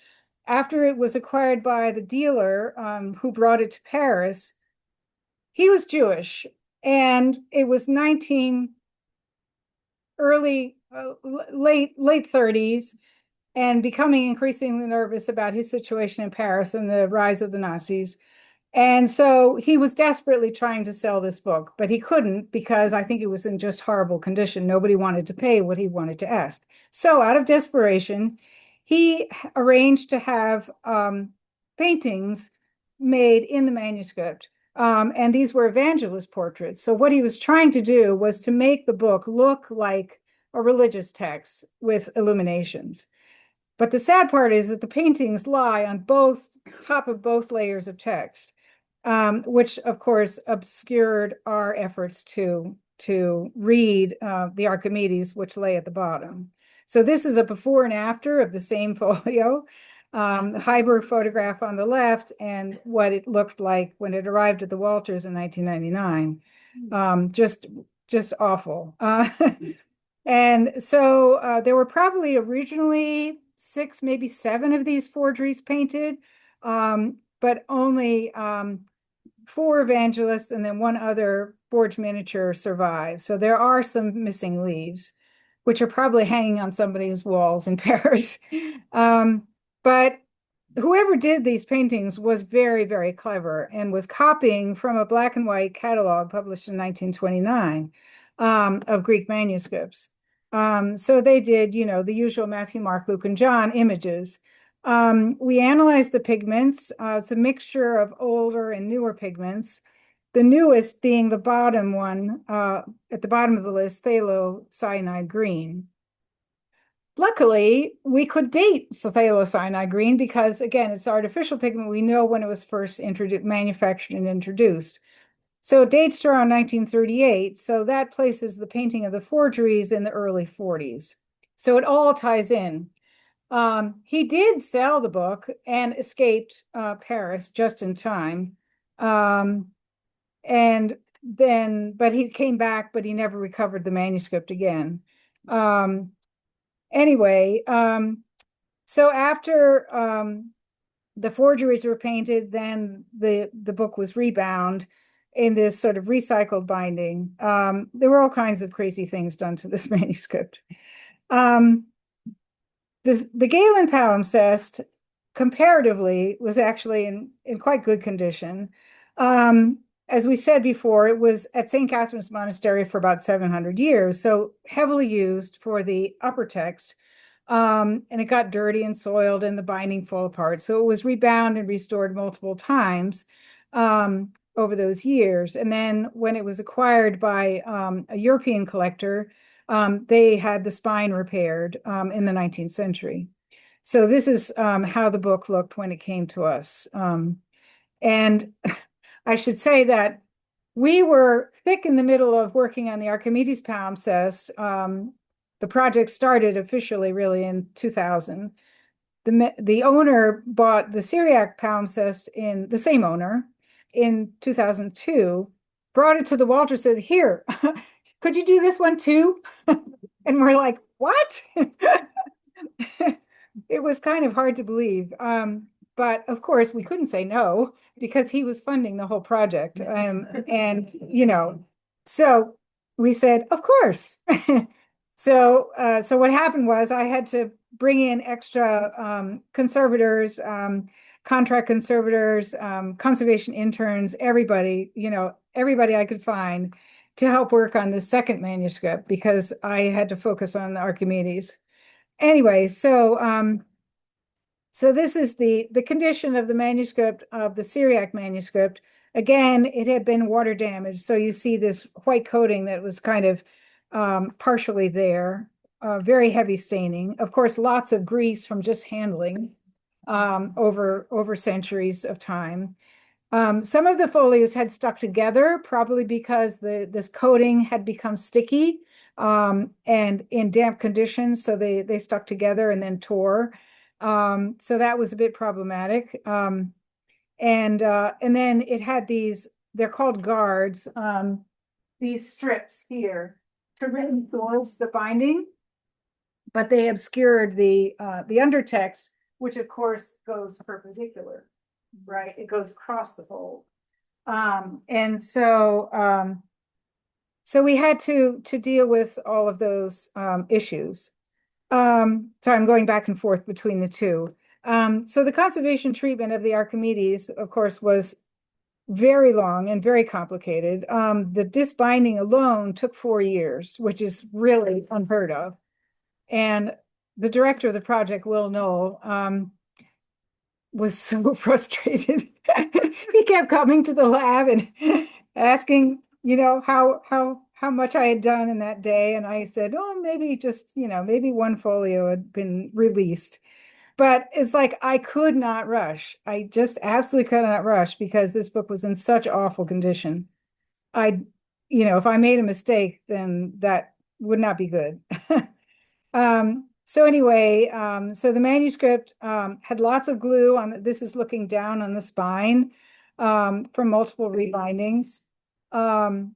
after it was acquired by the dealer who brought it to Paris, he was Jewish, and it was late 30s, and becoming increasingly nervous about his situation in Paris and the rise of the Nazis. And so he was desperately trying to sell this book, but he couldn't because I think it was in just horrible condition. Nobody wanted to pay what he wanted to ask. So out of desperation, he arranged to have paintings made in the manuscript. And these were evangelist portraits. So what he was trying to do was to make the book look like a religious text with illuminations. But the sad part is that the paintings lie on top of both layers of text, which of course obscured our efforts to read the Archimedes, which lay at the bottom. So this is a before and after of the same folio, the Heiberg photograph on the left, and what it looked like when it arrived at the Walters in 1999. Just awful. And so there were probably originally 6, maybe 7 of these forgeries painted, but only 4 evangelists and then 1 other forged miniature survives. So there are some missing leaves, which are probably hanging on somebody's walls in Paris. But whoever did these paintings was very, very clever and was copying from a black and white catalog published in 1929 of Greek manuscripts. So they did, the usual Matthew, Mark, Luke, and John images. We analyzed the pigments. It's a mixture of older and newer pigments. The newest being the bottom one, at the bottom of the list, phthalocyanide green. Luckily, we could date phthalocyanide green because, again, it's artificial pigment. We know when it was first manufactured and introduced. So it dates to around 1938. So that places the painting of the forgeries in the early 40s. So it all ties in. He did sell the book and escaped Paris just in time. But he came back, but he never recovered the manuscript again. Anyway, so after the forgeries were painted, then the book was rebound in this sort of recycled binding. There were all kinds of crazy things done to this manuscript. The Galen palimpsest, comparatively, was actually in quite good condition. As we said before, it was at St. Catherine's Monastery for about 700 years, so heavily used for the upper text. And it got dirty and soiled and the binding fell apart. So it was rebound and restored multiple times over those years. And then when it was acquired by a European collector, they had the spine repaired in the 19th century. So this is how the book looked when it came to us. And I should say that we were thick in the middle of working on the Archimedes palimpsest. The project started officially really in 2000. The owner bought the Syriac palimpsest the same owner in 2002, brought it to the Walters, said, "Here, could you do this one too?" And we're like, "What?" It was kind of hard to believe. But of course, we couldn't say no because he was funding the whole project. So we said, "Of course." So what happened was I had to bring in extra conservators, contract conservators, conservation interns, everybody I could find to help work on the second manuscript because I had to focus on the Archimedes. Anyway, so this is the condition of the manuscript, of the Syriac manuscript. Again, it had been water damaged, so you see this white coating that was kind of partially there, very heavy staining. Of course, lots of grease from just handling over centuries of time. Some of the folios had stuck together, probably because this coating had become sticky and in damp conditions, so they stuck together and then tore. So that was a bit problematic. And then it had these, they're called guards, these strips here to reinforce the binding, but they obscured the undertext, which of course goes perpendicular, right? It goes across the fold. And so we had to deal with all of those issues. So I'm going back and forth between the two. So the conservation treatment of the Archimedes, of course, was very long and very complicated. The disbinding alone took 4 years, which is really unheard of. And the director of the project, Will Knoll, was so frustrated. He kept coming to the lab and asking, how much I had done in that day. And I said, oh, maybe just, maybe one folio had been released. But it's like I could not rush. I just absolutely could not rush because this book was in such awful condition. If I made a mistake, then that would not be good. So anyway, so the manuscript had lots of glue on. This is looking down on the spine from multiple rebindings. So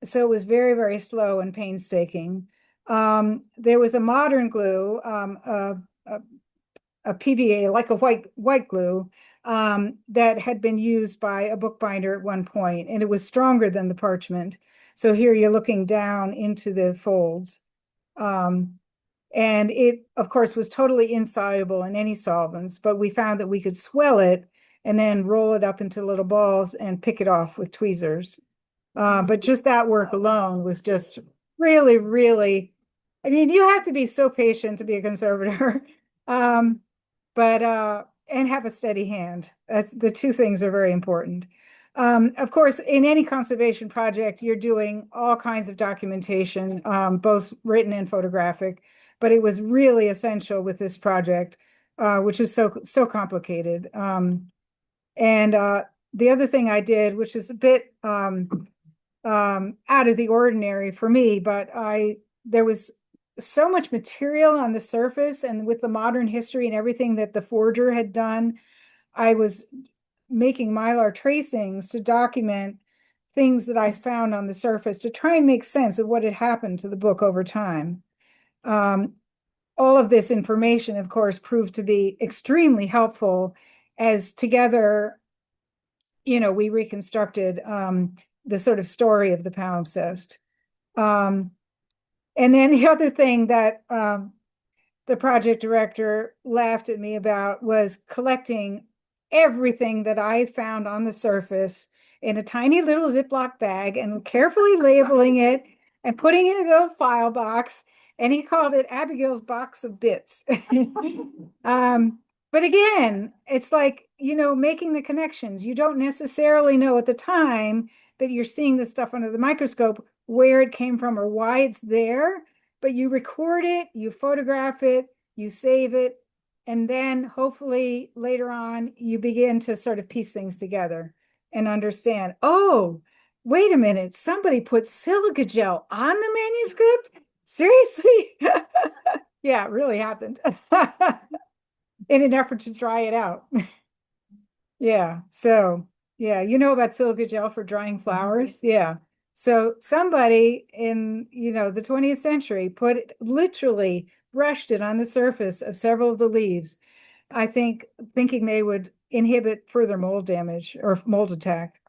it was very, very slow and painstaking. There was a modern glue, a PVA, like a white glue, that had been used by a bookbinder at one point, and it was stronger than the parchment. So here you're looking down into the folds. And it, of course, was totally insoluble in any solvents, but we found that we could swell it and then roll it up into little balls and pick it off with tweezers. But just that work alone was just really, really, I mean, you have to be so patient to be a conservator. And have a steady hand. That's the two things are very important. Of course, in any conservation project, you're doing all kinds of documentation, both written and photographic, but it was really essential with this project, which was so complicated. And the other thing I did, which is a bit out of the ordinary for me, but there was so much material on the surface, and with the modern history and everything that the forger had done, I was making Mylar tracings to document things that I found on the surface to try and make sense of what had happened to the book over time. All of this information, of course, proved to be extremely helpful as together, we reconstructed the sort of story of the palimpsest. And then the other thing that the project director laughed at me about was collecting everything that I found on the surface in a tiny little Ziploc bag and carefully labeling it and putting it in a little file box. And he called it Abigail's box of bits. But again, it's like, making the connections. You don't necessarily know at the time that you're seeing this stuff under the microscope where it came from or why it's there, but you record it, you photograph it, you save it, and then hopefully later on you begin to sort of piece things together and understand, oh, wait a minute, somebody put silica gel on the manuscript? Seriously? Yeah, it really happened. In an effort to dry it out. Yeah, so yeah, about silica gel for drying flowers? Yeah. So somebody in, the 20th century literally brushed it on the surface of several of the leaves, I think, thinking they would inhibit further mold damage or mold attack.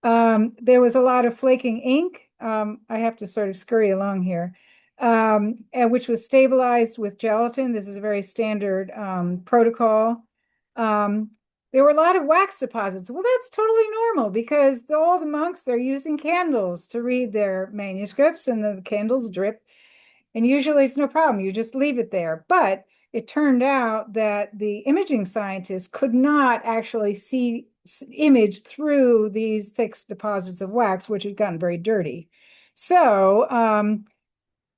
There was a lot of flaking ink. I have to sort of scurry along here, and which was stabilized with gelatin. This is a very standard protocol. There were a lot of wax deposits. Well, that's totally normal because all the monks, they're using candles to read their manuscripts, and the candles drip. And usually it's no problem. You just leave it there. But it turned out that the imaging scientists could not actually image through these thick deposits of wax, which had gotten very dirty. So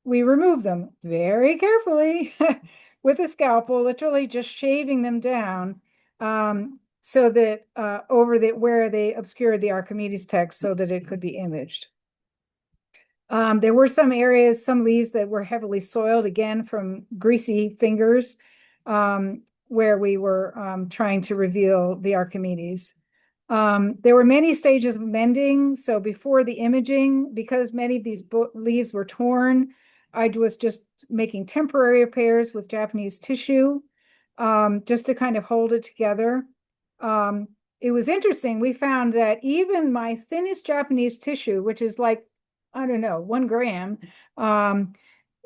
we removed them very carefully with a scalpel, literally just shaving them down. so that over the where they obscured the Archimedes text so that it could be imaged. There were some areas, some leaves that were heavily soiled, again from greasy fingers, where we were trying to reveal the Archimedes. There were many stages of mending. So before the imaging, because many of these leaves were torn, I was just making temporary repairs with Japanese tissue, just to kind of hold it together. It was interesting. We found that even my thinnest Japanese tissue, which is like, I don't know, 1 gram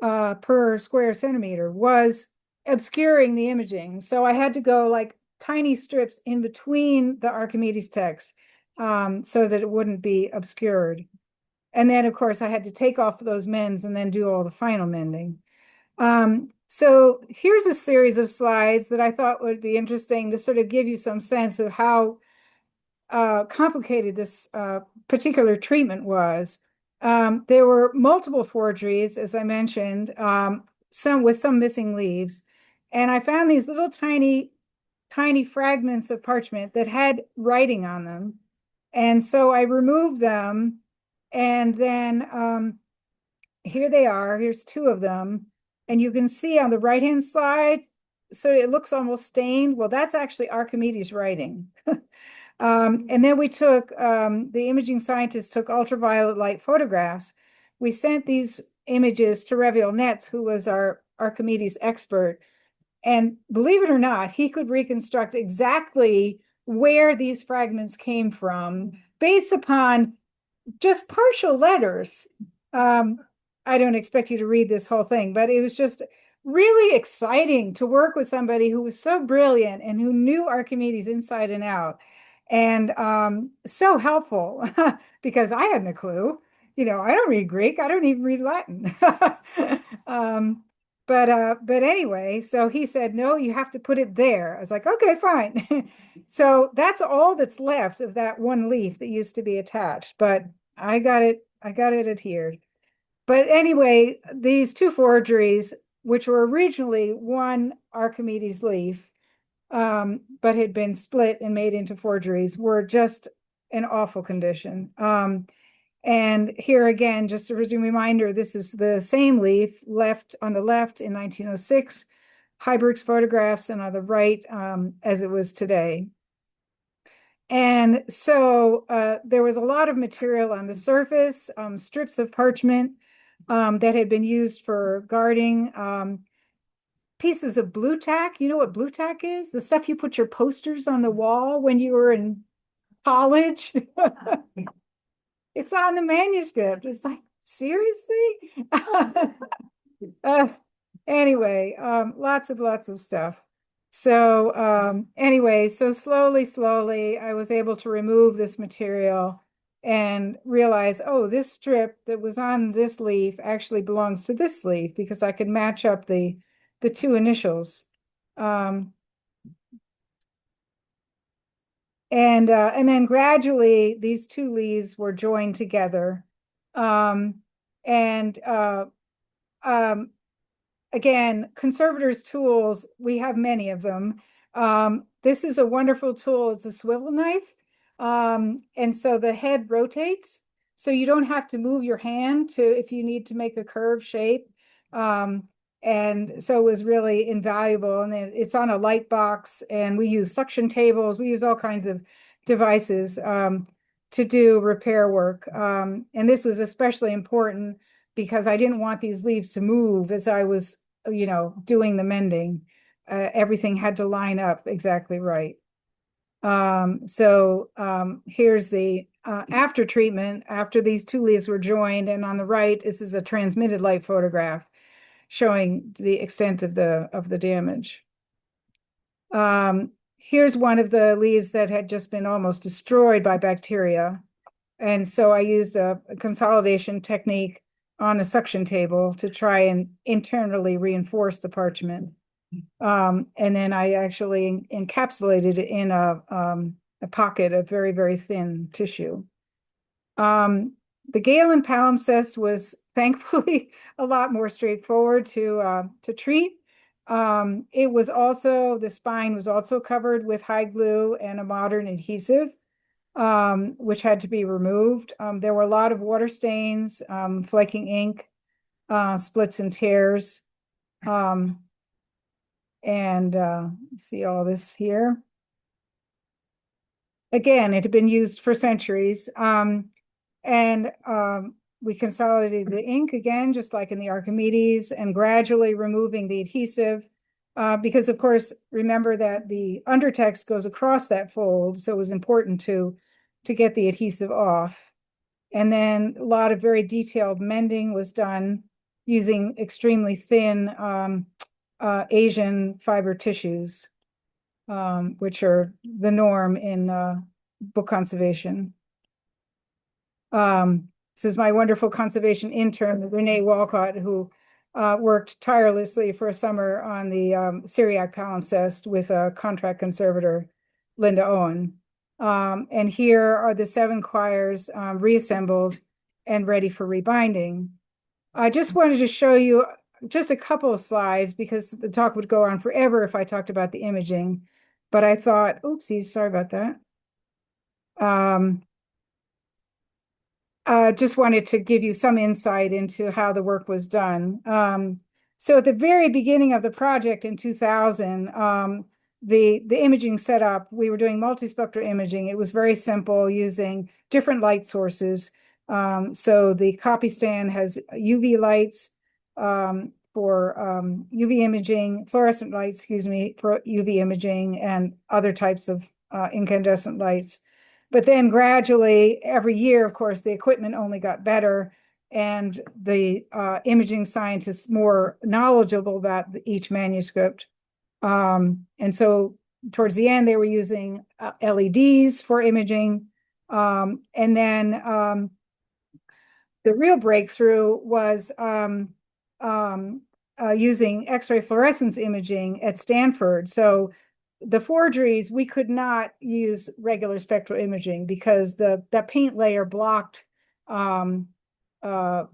per square centimeter, was obscuring the imaging. So I had to go like tiny strips in between the Archimedes text, so that it wouldn't be obscured. And then, of course, I had to take off those mends and then do all the final mending. So here's a series of slides that I thought would be interesting to sort of give you some sense of how complicated this particular treatment was. There were multiple forgeries, as I mentioned, some with some missing leaves. And I found these little tiny fragments of parchment that had writing on them. And so I removed them. And then here they are. Here's 2 of them. And you can see on the right-hand side, so it looks almost stained. Well, that's actually Archimedes writing. And then we took, the imaging scientists took ultraviolet light photographs. We sent these images to Reviel Netz, who was our Archimedes expert. And believe it or not, he could reconstruct exactly where these fragments came from based upon just partial letters. I don't expect you to read this whole thing, but it was just really exciting to work with somebody who was so brilliant and who knew Archimedes inside and out. And so helpful because I hadn't a clue. I don't read Greek. I don't even read Latin. But anyway, so he said, no, you have to put it there. I was like, okay, fine. So that's all that's left of that 1 leaf that used to be attached, but I got it adhered. But anyway, these 2 forgeries, which were originally 1 Archimedes leaf, but had been split and made into forgeries, were just in awful condition. And here again, just a reminder, this is the same leaf left on the left in 1906, Heiberg's photographs, and on the right as it was today. And so there was a lot of material on the surface, strips of parchment that had been used for guarding, pieces of blue tack. You know what blue tack is? The stuff you put your posters on the wall when you were in college. It's on the manuscript. It's like, seriously? Anyway, lots of stuff. So anyway, so slowly, I was able to remove this material and realize, oh, this strip that was on this leaf actually belongs to this leaf because I could match up the 2 initials. And then gradually these 2 leaves were joined together. Again, conservators' tools, we have many of them. This is a wonderful tool. It's a swivel knife. And so the head rotates. So you don't have to move your hand if you need to make a curved shape. And so it was really invaluable. And it's on a light box, and we use suction tables. We use all kinds of devices to do repair work. And this was especially important because I didn't want these leaves to move as I was, doing the mending. Everything had to line up exactly right. So here's the after treatment, after these 2 leaves were joined, and on the right, this is a transmitted light photograph showing the extent of the damage. Here's one of the leaves that had just been almost destroyed by bacteria. And so I used a consolidation technique on a suction table to try and internally reinforce the parchment. And then I actually encapsulated it in a pocket of very, very thin tissue. The Galen palimpsest was thankfully a lot more straightforward to treat. It was also, the spine was also covered with hide glue and a modern adhesive, which had to be removed. There were a lot of water stains, flaking ink, splits and tears. See all this here. Again, it had been used for centuries. We consolidated the ink again, just like in the Archimedes, and gradually removing the adhesive. Because of course, remember that the undertext goes across that fold, so it was important to get the adhesive off. And then a lot of very detailed mending was done using extremely thin Asian fiber tissues, which are the norm in book conservation. This is my wonderful conservation intern, Renee Walcott, who worked tirelessly for a summer on the Syriac palimpsest with a contract conservator, Linda Owen. And here are the 7 quires reassembled and ready for rebinding. I just wanted to show you just a couple of slides because the talk would go on forever if I talked about the imaging. But I thought, oopsies, sorry about that. Just wanted to give you some insight into how the work was done. So at the very beginning of the project in 2000, the imaging setup, we were doing multispectral imaging. It was very simple using different light sources. So the copy stand has UV lights for UV imaging, fluorescent lights, excuse me, for UV imaging, and other types of incandescent lights. But then gradually, every year, of course, the equipment only got better, and the imaging scientists more knowledgeable about each manuscript. And so towards the end, they were using LEDs for imaging. And then the real breakthrough was using X-ray fluorescence imaging at Stanford. So the forgeries, we could not use regular spectral imaging because that paint layer blocked the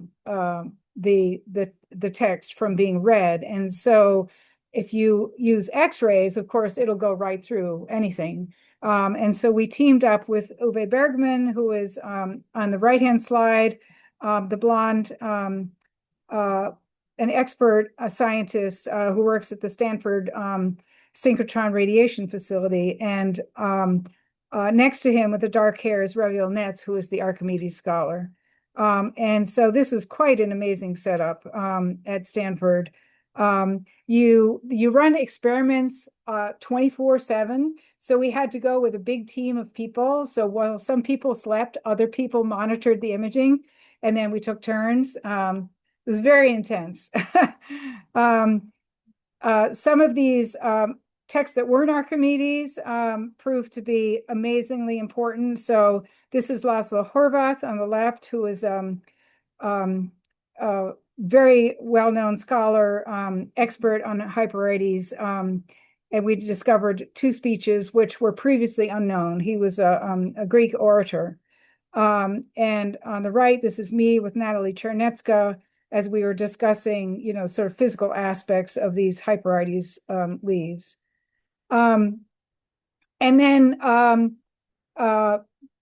text from being read. And so if you use X-rays, of course, it'll go right through anything. And so we teamed up with Uwe Bergman, who is on the right-hand slide, the blonde, an expert, a scientist who works at the Stanford synchrotron radiation facility. And next to him with the dark hair is Raviel Netz, who is the Archimedes scholar. And so this was quite an amazing setup at Stanford. You run experiments 24/7. So we had to go with a big team of people. So while some people slept, other people monitored the imaging, and then we took turns. It was very intense. Some of these texts that weren't Archimedes proved to be amazingly important. So this is Laszlo Horvath on the left, who is very well-known scholar, expert on Hyperides. And we discovered 2 speeches which were previously unknown. He was a Greek orator. And on the right, this is me with Natalie Chernetska as we were discussing, sort of physical aspects of these Hyperides leaves. And then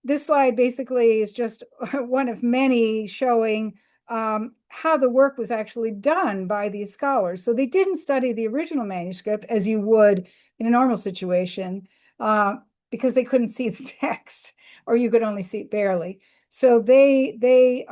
this slide basically is just one of many showing how the work was actually done by these scholars. So they didn't study the original manuscript as you would in a normal situation because they couldn't see the text, or you could only see it barely. So they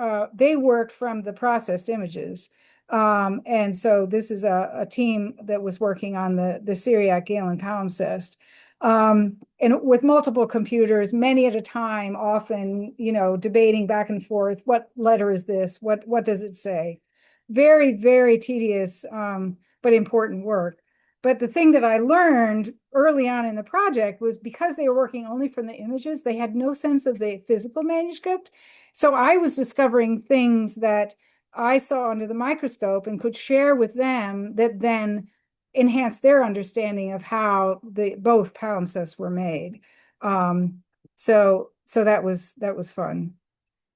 worked from the processed images. And so this is a team that was working on the Syriac Galen palimpsest. And with multiple computers, many at a time, often, debating back and forth, what letter is this? What does it say? Very, very tedious, but important work. But the thing that I learned early on in the project was because they were working only from the images, they had no sense of the physical manuscript. So I was discovering things that I saw under the microscope and could share with them that then enhanced their understanding of how both palimpsests were made. So that was fun.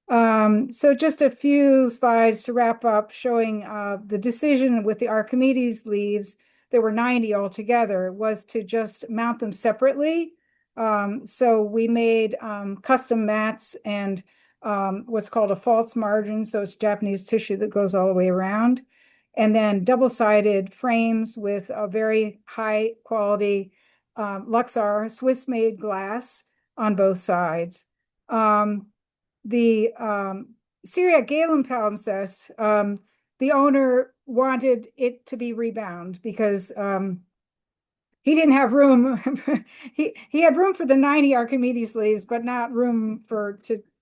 So just a few slides to wrap up, showing the decision with the Archimedes leaves there were 90 altogether, was to just mount them separately. So we made custom mats and what's called a false margin. So it's Japanese tissue that goes all the way around. And then double-sided frames with a very high quality Luxar Swiss-made glass on both sides. The Syriac Galen palimpsest, the owner wanted it to be rebound because he didn't have room. he had room for the 90 Archimedes leaves, but not room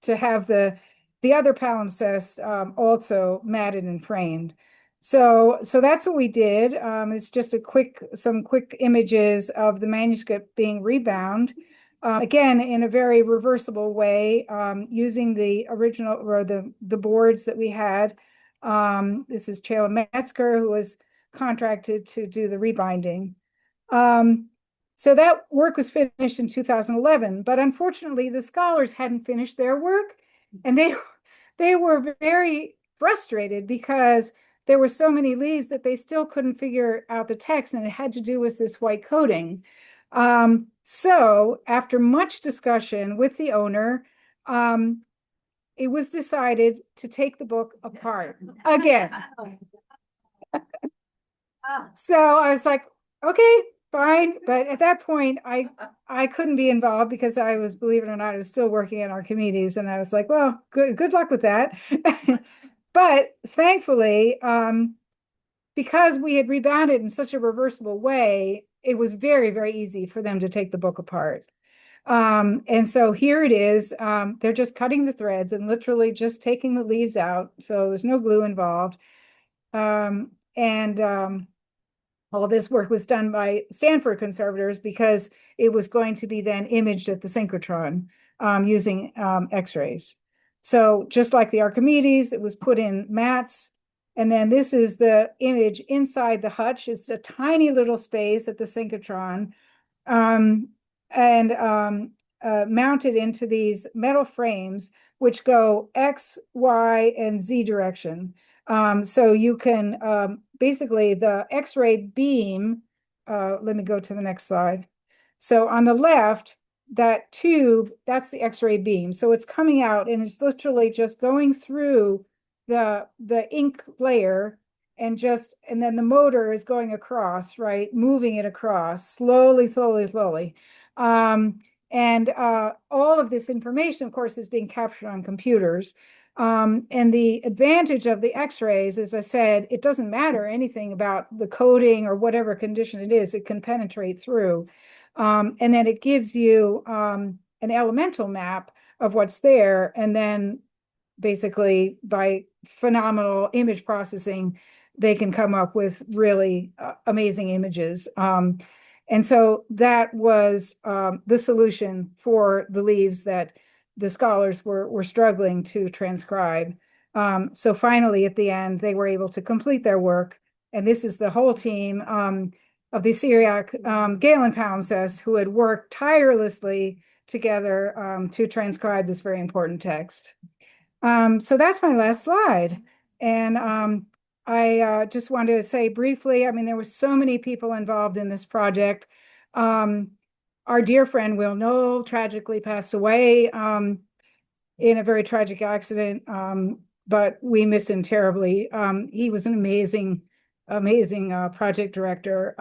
to have the other palimpsest also matted and framed. So that's what we did. It's just some quick images of the manuscript being rebound. Again, in a very reversible way, using the original or the boards that we had. This is Chela Metzger, who was contracted to do the rebinding. So that work was finished in 2011, but unfortunately the scholars hadn't finished their work, and they were very frustrated because there were so many leaves that they still couldn't figure out the text, and it had to do with this white coating. So after much discussion with the owner, it was decided to take the book apart again. So I was like, okay, fine. But at that point, I couldn't be involved because I was, believe it or not, I was still working at Archimedes. And I was like, well, good luck with that. But thankfully, because we had rebounded in such a reversible way, it was very, very easy for them to take the book apart. And so here it is. They're just cutting the threads and literally just taking the leaves out. So there's no glue involved. All this work was done by Stanford conservators because it was going to be then imaged at the synchrotron using X-rays. So just like the Archimedes, it was put in mats. And then this is the image inside the hutch. It's a tiny little space at the synchrotron mounted into these metal frames, which go X, Y, and Z direction. So you can basically the X-ray beam, let me go to the next slide. So on the left, that tube, that's the X-ray beam. So it's coming out and it's literally just going through the ink layer and then the motor is going across, right? Moving it across slowly. All of this information, of course, is being captured on computers. And the advantage of the X-rays, as I said, it doesn't matter anything about the coating or whatever condition it is, it can penetrate through. And then it gives you an elemental map of what's there. And then basically by phenomenal image processing, they can come up with really amazing images. And so that was the solution for the leaves that the scholars were struggling to transcribe. So finally, at the end, they were able to complete their work. And this is the whole team of the Syriac Galen palimpsest who had worked tirelessly together to transcribe this very important text. So that's my last slide. And I just wanted to say briefly, I mean, there were so many people involved in this project. Our dear friend Will Knoll tragically passed away in a very tragic accident, but we miss him terribly. He was an amazing project director.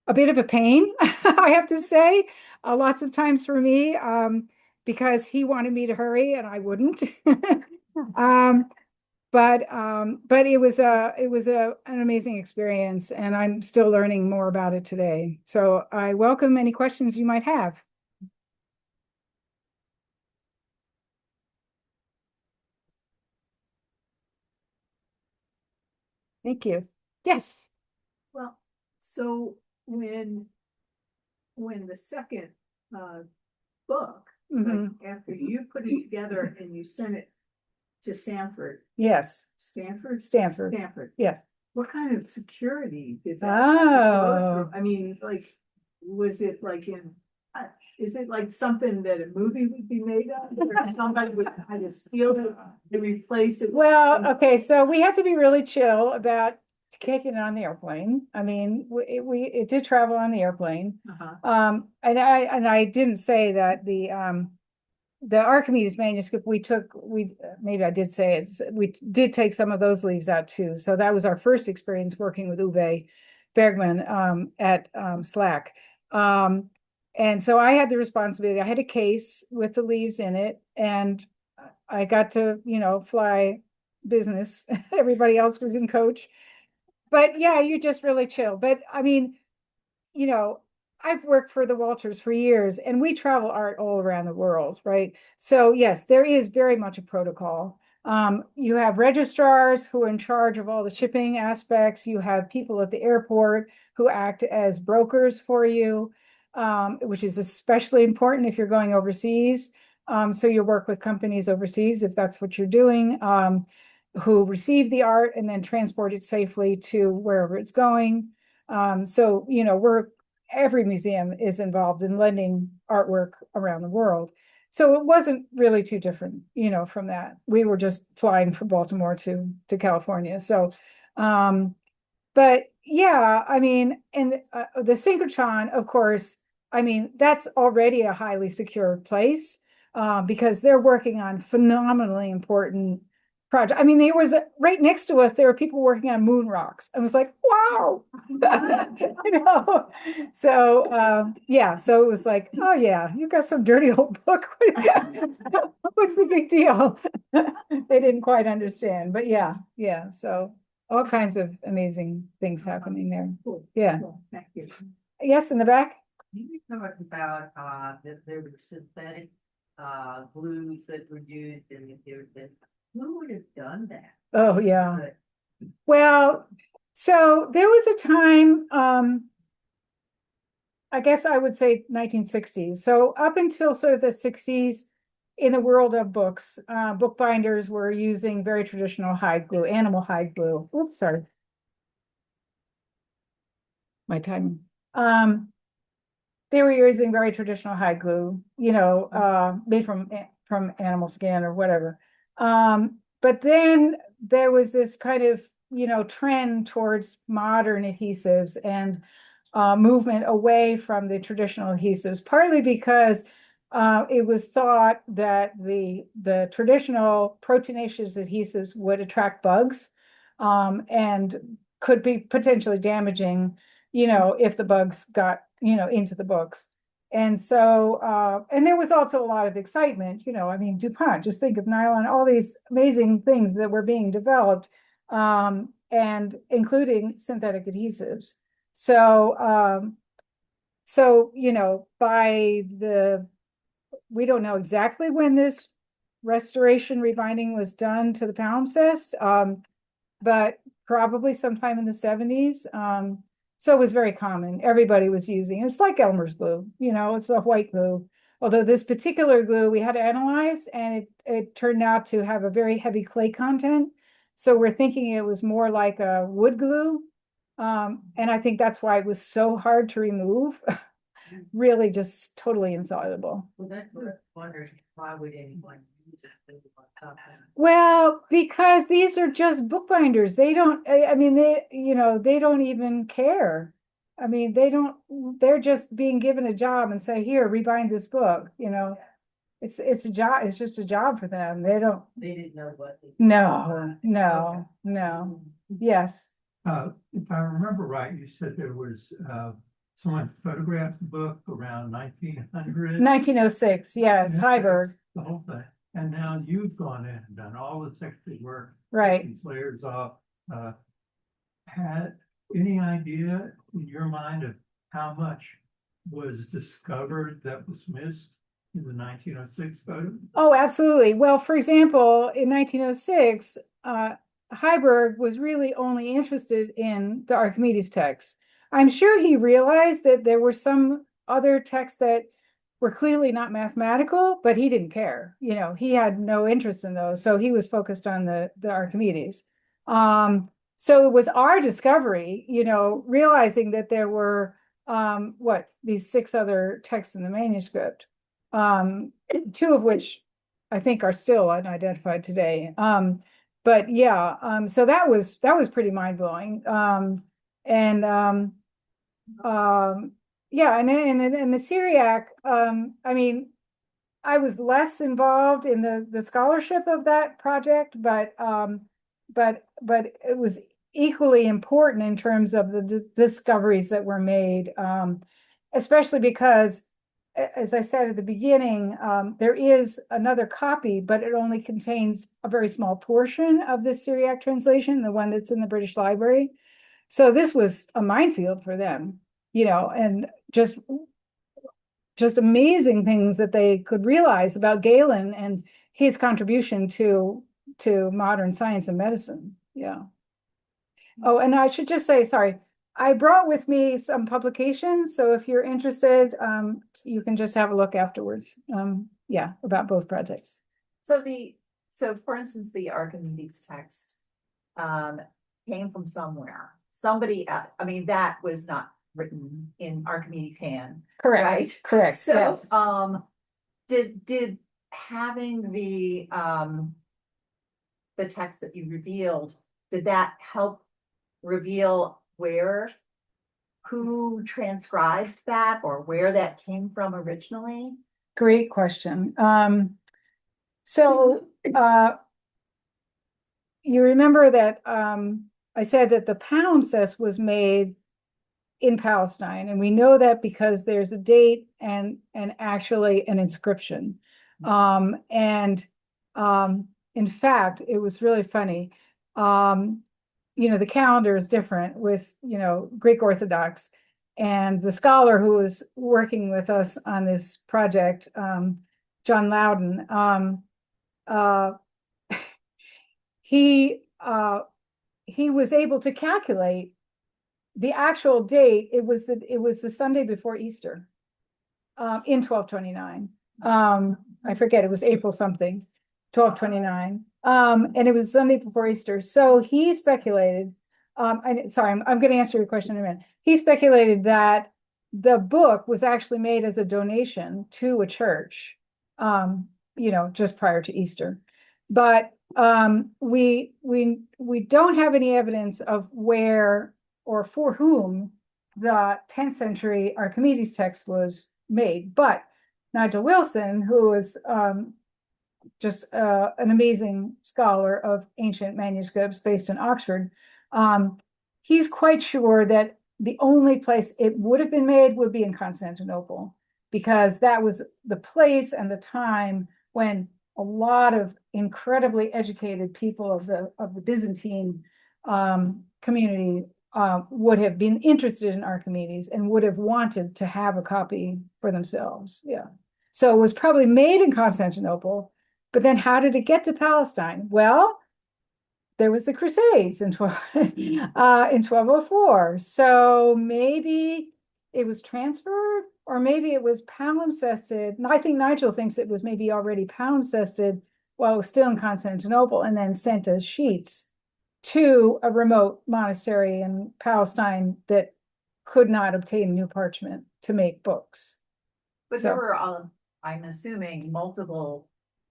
A bit of a pain, I have to say, lots of times for me, because he wanted me to hurry and I wouldn't. But it was an amazing experience, and I'm still learning more about it today. So I welcome any questions you might have. Thank you. Yes. Well, so when the second book, like after you put it together and you sent it to Stanford. Yes. Stanford. Yes. What kind of security did that Oh. go through? I mean, like, was it like is it like something that a movie would be made of, or somebody would kind of steal it and replace it? Well, okay, so we had to be really chill about taken it on the airplane. I mean, it did travel on the airplane. Uh-huh. And I didn't say that the Archimedes manuscript maybe I did say it, we did take some of those leaves out too. So that was our first experience working with Uwe Bergman at Slack. And so I had the responsibility. I had a case with the leaves in it, and I got to, fly business. Everybody else was in coach. But yeah, you just really chill. But I mean, I've worked for the Walters for years, and we travel art all around the world, right? So yes, there is very much a protocol. You have registrars who are in charge of all the shipping aspects. You have people at the airport who act as brokers for you, which is especially important if you're going overseas. So you work with companies overseas if that's what you're doing, who receive the art and then transport it safely to wherever it's going. So, every museum is involved in lending artwork around the world. So it wasn't really too different, from that. We were just flying from Baltimore to California. So, but yeah, I mean, and the synchrotron, of course, I mean, that's already a highly secure place because they're working on phenomenally important project. I mean, there was right next to us, there were people working on moon rocks. I was like, wow. So yeah, so it was like, oh yeah, you got some dirty old book. What's the big deal? They didn't quite understand, but yeah. So all kinds of amazing things happening there. Cool. Yeah. Cool. Thank you. Yes, in the back. You talked about that there were synthetic glues that were used and who would have done that? Oh yeah. But Well, so there was a time, I guess I would say 1960s. So up until sort of the 60s, in the world of books, bookbinders were using very traditional hide glue, animal hide glue. Oops, sorry. My timing. They were using very traditional hide glue, made from animal skin or whatever. But then there was this kind of, trend towards modern adhesives and movement away from the traditional adhesives, partly because it was thought that the traditional proteinaceous adhesives would attract bugs and could be potentially damaging, if the bugs got, into the books. And so, and there was also a lot of excitement, I mean, DuPont, just think of nylon, all these amazing things that were being developed, and including synthetic adhesives. So, we don't know exactly when this restoration rebinding was done to the palimpsest, but probably sometime in the 70s. So it was very common. Everybody was using, it's like Elmer's glue, it's a white glue. Although this particular glue we had to analyze, and it turned out to have a very heavy clay content. So we're thinking it was more like a wood glue. And I think that's why it was so hard to remove. Really just totally insoluble. well, that's what I wondered, why would anyone use it? Well, because these are just bookbinders. They don't, I mean, they don't even care. I mean, they're just being given a job and say, here, rebind this book, it's a job, it's just a job for them. They didn't know what. No. Yes. If I remember right, you said there was someone photographed the book around 1900. 1906, yes, Heiberg. The whole thing. And now you've gone in and done all this extra work. Right. These layers off. Had any idea in your mind of how much was discovered that was missed in the 1906 photo? Oh, absolutely. Well, for example, in 1906, Heiberg was really only interested in the Archimedes text. I'm sure he realized that there were some other texts that were clearly not mathematical, but he didn't care. He had no interest in those. So he was focused on the Archimedes. So it was our discovery, realizing that there were, these 6 other texts in the manuscript, 2 of which I think are still unidentified today. But yeah, so that was pretty mind-blowing. And yeah, and the Syriac, I mean, I was less involved in the scholarship of that project, but it was equally important in terms of the discoveries that were made, especially because, as I said at the beginning, there is another copy, but it only contains a very small portion of the Syriac translation, the one that's in the British Library. So this was a minefield for them, and just amazing things that they could realize about Galen and his contribution to modern science and medicine. Yeah. Oh, and I should just say, sorry, I brought with me some publications. So if you're interested, you can just have a look afterwards. Yeah, about both projects. So for instance, the Archimedes text came from somewhere. Somebody, I mean, that was not written in Archimedes' hand. Correct. Right? Correct. So, yes. did having the text that you revealed, did that help reveal who transcribed that or where that came from originally? Great question. So you remember that I said that the palimpsest was made in Palestine, and we know that because there's a date and actually an inscription. In fact, it was really funny. The calendar is different with Greek Orthodox, and the scholar who was working with us on this project, John Loudon, he was able to calculate the actual date. It was the Sunday before Easter, in 1229. I forget, it was April something, 1229. And it was Sunday before Easter. So he speculated, sorry, I'm going to answer your question in a minute. He speculated that the book was actually made as a donation to a church, just prior to Easter. But we don't have any evidence of where or for whom the 10th century Archimedes text was made. But Nigel Wilson, who is just an amazing scholar of ancient manuscripts based in Oxford, he's quite sure that the only place it would have been made would be in Constantinople, because that was the place and the time when a lot of incredibly educated people of the Byzantine community would have been interested in Archimedes and would have wanted to have a copy for themselves. Yeah. So it was probably made in Constantinople, but then how did it get to Palestine? Well, there was the Crusades in 1204. So maybe it was transferred, or maybe it was palimpsested. And I think Nigel thinks it was maybe already palimpsested while it was still in Constantinople, and then sent as sheets to a remote monastery in Palestine that could not obtain new parchment to make books. But there were, I'm assuming, multiple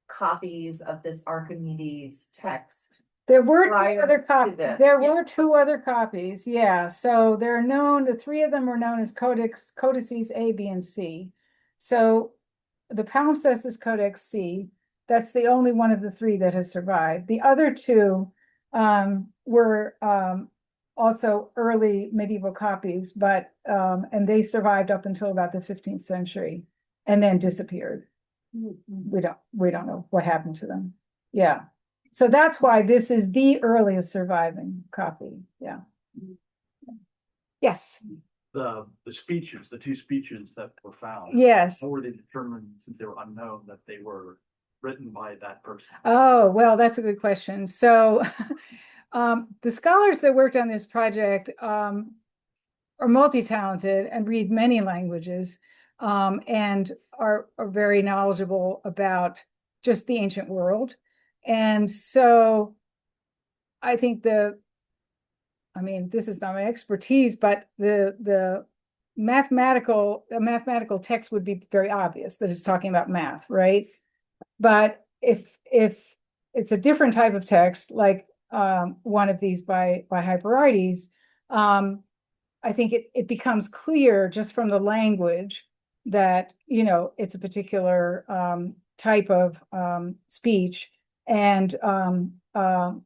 copies of this Archimedes text. There were prior two other to copies. this. There Yeah. were two other copies. Yeah. So they're known, the three of them were known as codices A, B, and C. So the palimpsest is Codex C. That's the only one of the three that has survived. The other two were also early medieval copies, but and they survived up until about the 15th century and then disappeared. We don't know what happened to them. Yeah. So that's why this is the earliest surviving copy. Yeah. Yes. The speeches, the two speeches that were found. Yes. How were they determined, since they were unknown, that they were written by that person? Oh, well, that's a good question. So the scholars that worked on this project are multi-talented and read many languages, and are very knowledgeable about just the ancient world. And so I think this is not my expertise, but the mathematical text would be very obvious that it's talking about math, right? But if it's a different type of text, like one of these by Hyperides. I think it becomes clear just from the language that, you know, it's a particular type of speech. And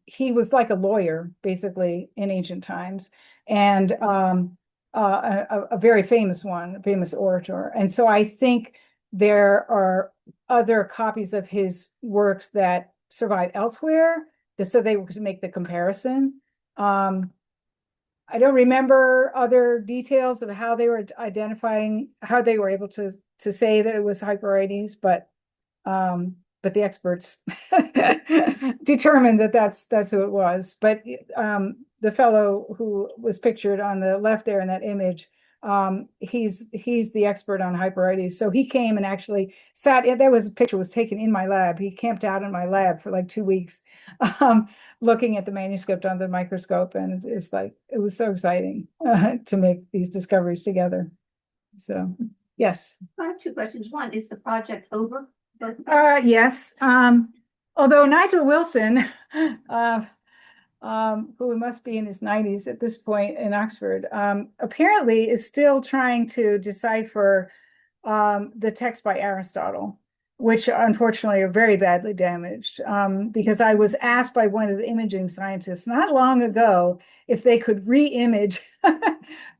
he was like a lawyer, basically, in ancient times, and a very famous one, a famous orator. And so I think there are other copies of his works that survive elsewhere, so they could make the comparison. I don't remember other details of how they were identifying, how they were able to say that it was Hyperides, but the experts determined that that's who it was. But the fellow who was pictured on the left there in that image, he's the expert on Hyperides. So he came and actually sat. Picture was taken in my lab. He camped out in my lab for like 2 weeks, looking at the manuscript under the microscope, and it was so exciting to make these discoveries together. So yes. I have two questions. One, is the project over? Yes. Although Nigel Wilson, who must be in his 90s at this point in Oxford, apparently is still trying to decipher the text by Aristotle, which unfortunately are very badly damaged. Because I was asked by one of the imaging scientists not long ago if they could re-image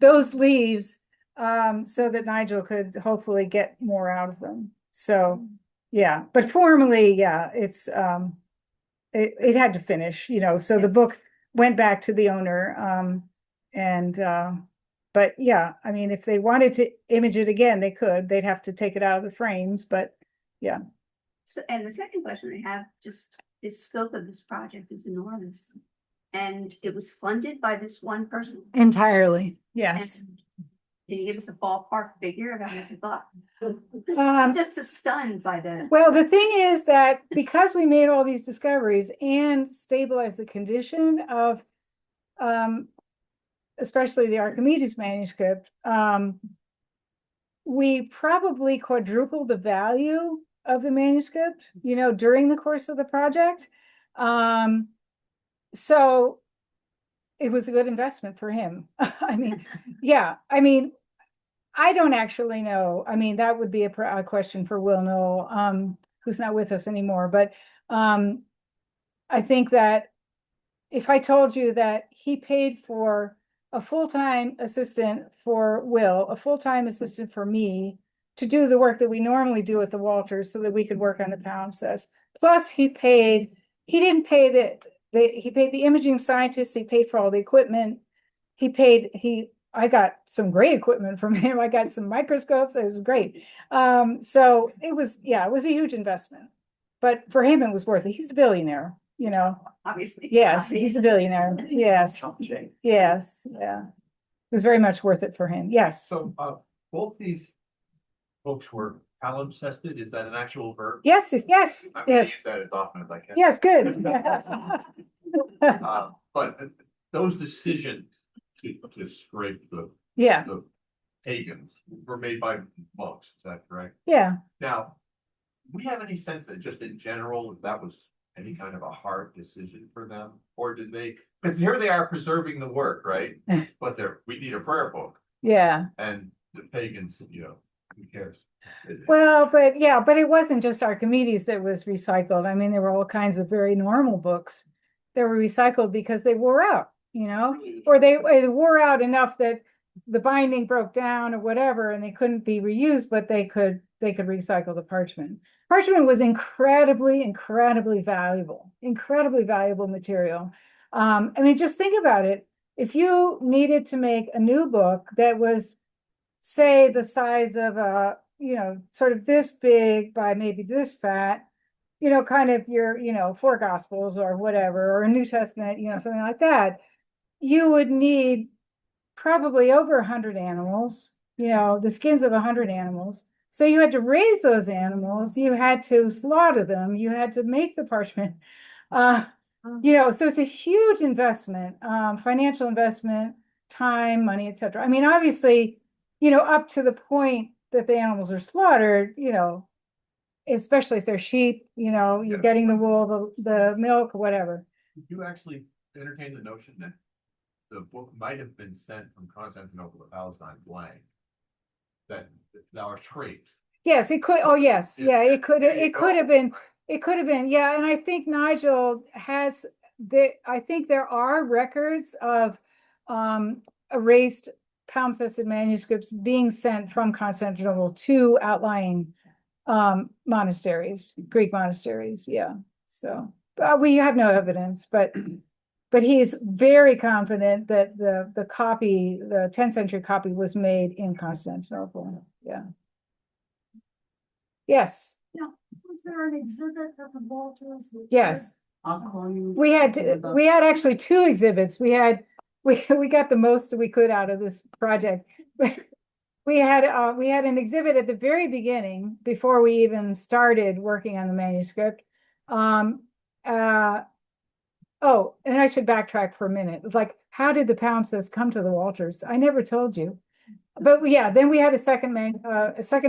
those leaves so that Nigel could hopefully get more out of them. So yeah, but formally, yeah, it had to finish, you know, so the book went back to the owner. But yeah, I mean, if they wanted to image it again, they could. They'd have to take it out of the frames, but yeah. So, and the second question I have, just the scope of this project is enormous. And it was funded by this one person. Entirely, yes. And can you give us a ballpark figure of how much you thought? Um, I'm just stunned by the. Well, the thing is that because we made all these discoveries and stabilized the condition of, especially the Archimedes manuscript, we probably quadrupled the value of the manuscript, you know, during the course of the project. So it was a good investment for him. I mean, yeah, I mean, I don't actually know. I mean, that would be a question for Will Knoll, who's not with us anymore. But I think that if I told you that he paid for a full-time assistant for Will, a full-time assistant for me to do the work that we normally do at the Walters so that we could work on the palimpsest. Plus he paid the imaging scientists, he paid for all the equipment. I got some great equipment from him. I got some microscopes. It was great. So it was a huge investment, but for him, it was worth it. He's a billionaire, you know. Obviously. Yes, he's a billionaire. Yes. Yes. Yeah. It was very much worth it for him. Yes. So, both these books were palimpsested. Is that an actual verb? Yes. Yes. I'm gonna Yes. use that as often as I can. Yes. Good. But those decisions to scrape the Yeah. the pagans were made by monks. Is that correct? Yeah. Now, do we have any sense that just in general, that was any kind of a hard decision for them? Or did they, because here they are preserving the work, right? But we need a prayer book. Yeah. And the pagans, you know, who cares? Well, but it wasn't just Archimedes that was recycled. I mean, there were all kinds of very normal books that were recycled because they wore out, you know, or they wore out enough that the binding broke down or whatever, and they couldn't be reused, but they could recycle the parchment. Parchment was incredibly valuable material. I mean, just think about it. If you needed to make a new book that was, say, the size of a, you know, sort of this big by maybe this fat, you know, kind of your, you know, 4 Gospels or whatever, or a New Testament, you know, something like that, you would need probably over 100 animals, you know, the skins of 100 animals. So you had to raise those animals, you had to slaughter them, you had to make the parchment, you know, so it's a huge investment, financial investment, time, money, etc. I mean, obviously, you know, up to the point that the animals are slaughtered, you know, especially if they're sheep, you know, you're Yeah. getting the wool, the milk, whatever. Did you actually entertain the notion that the book might have been sent from Constantinople to Palestine blank? That our trait. Yes, it could, oh, yes, yeah, it could have been, Right. it could have been, yeah, and I think Nigel has, I think there are records of erased palimpsested manuscripts being sent from Constantinople to outlying monasteries, Greek monasteries, yeah. So we have no evidence, but he's very confident that the copy, the 10th century copy, was made in Constantinople. Yeah. Yes. Was there an exhibit at the Walters? Yes. I'll call you. We had actually two exhibits. We got the most that we could out of this project. We had an exhibit at the very beginning before we even started working on the manuscript. Oh, and I should backtrack for a minute. It's like, how did the palimpsest come to the Walters? I never told you. But yeah, then we had a second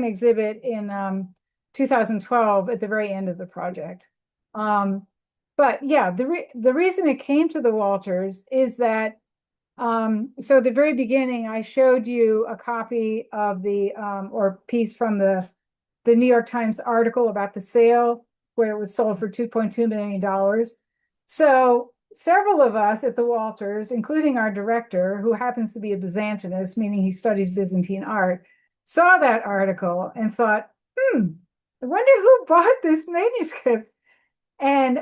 exhibit in 2012 at the very end of the project. But yeah, the reason it came to the Walters is that so at the very beginning, I showed you a copy of the or piece from the New York Times article about the sale where it was sold for $2.2 million. So several of us at the Walters, including our director, who happens to be a Byzantinist, meaning he studies Byzantine art, saw that article and thought, I wonder who bought this manuscript. And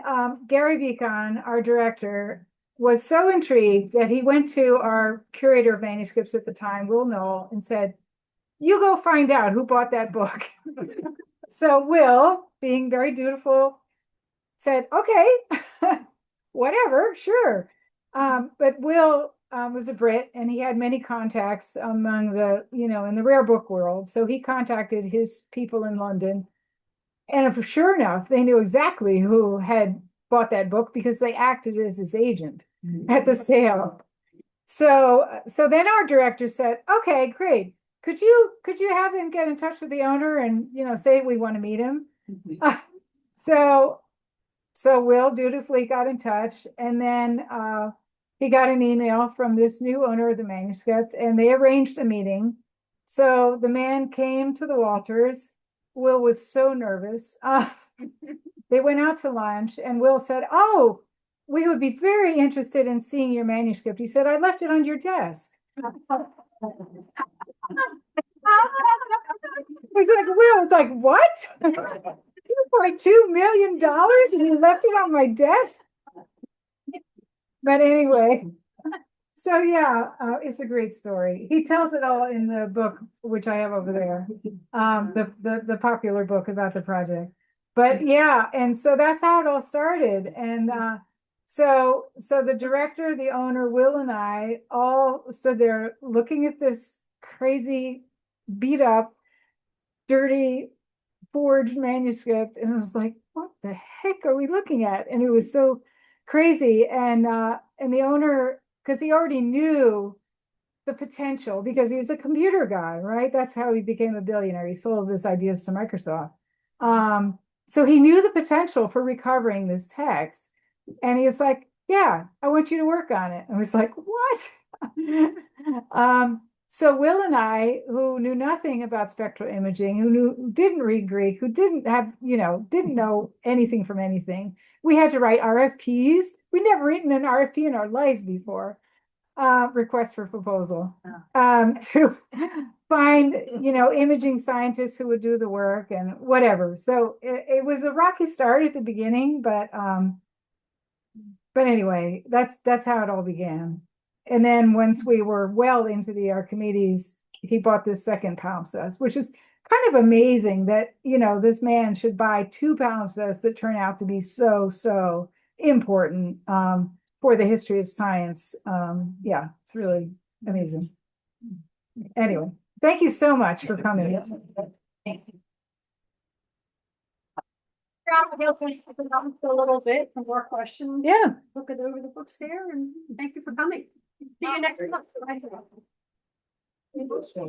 Gary Beacon, our director, was so intrigued that he went to our curator of manuscripts at the time, Will Knoll, and said, you go find out who bought that book. So Will, being very dutiful, said, okay, whatever, sure. But Will was a Brit and he had many contacts among the, in the rare book world. So he contacted his people in London. And sure enough, they knew exactly who had bought that book because they acted as his agent at the sale. So then our director said, okay, great. Could you have him get in touch with the owner and, say we want to meet him? So Will dutifully got in touch, and then he got an email from this new owner of the manuscript, and they arranged a meeting. So the man came to the Walters. Will was so nervous. They went out to lunch, and Will said, oh, we would be very interested in seeing your manuscript. He said, I left it on your desk. Will was like, what? $2.2 million and he left it on my desk? But anyway, so yeah, it's a great story. He tells it all in the book, which I have over there, the popular book about the project. But yeah, and so that's how it all started. And so the director, the owner, Will, and I all stood there looking at this crazy, beat up, dirty, forged manuscript, and it was like, what the heck are we looking at? And it was so crazy. And the owner, because he already knew the potential, because he was a computer guy, right? That's how he became a billionaire. He sold his ideas to Microsoft. So he knew the potential for recovering this text. And he was like, yeah, I want you to work on it. And I was like, what? So Will and I, who knew nothing about spectral imaging, who didn't read Greek, who didn't have, didn't know anything from anything, we had to write RFPs. We'd never written an RFP in our lives before, request for proposal, to find, imaging scientists who would do the work and whatever. So it was a rocky start at the beginning, but anyway, that's how it all began. And then once we were well into the Archimedes, he bought this second palimpsest, which is kind of amazing that, this man should buy two palimpsests that turn out to be so important for the history of science. Yeah, it's really amazing. Anyway, thank you so much for coming. A little bit for more questions. Yeah. Look it over the books there, and thank you for coming. See you next month.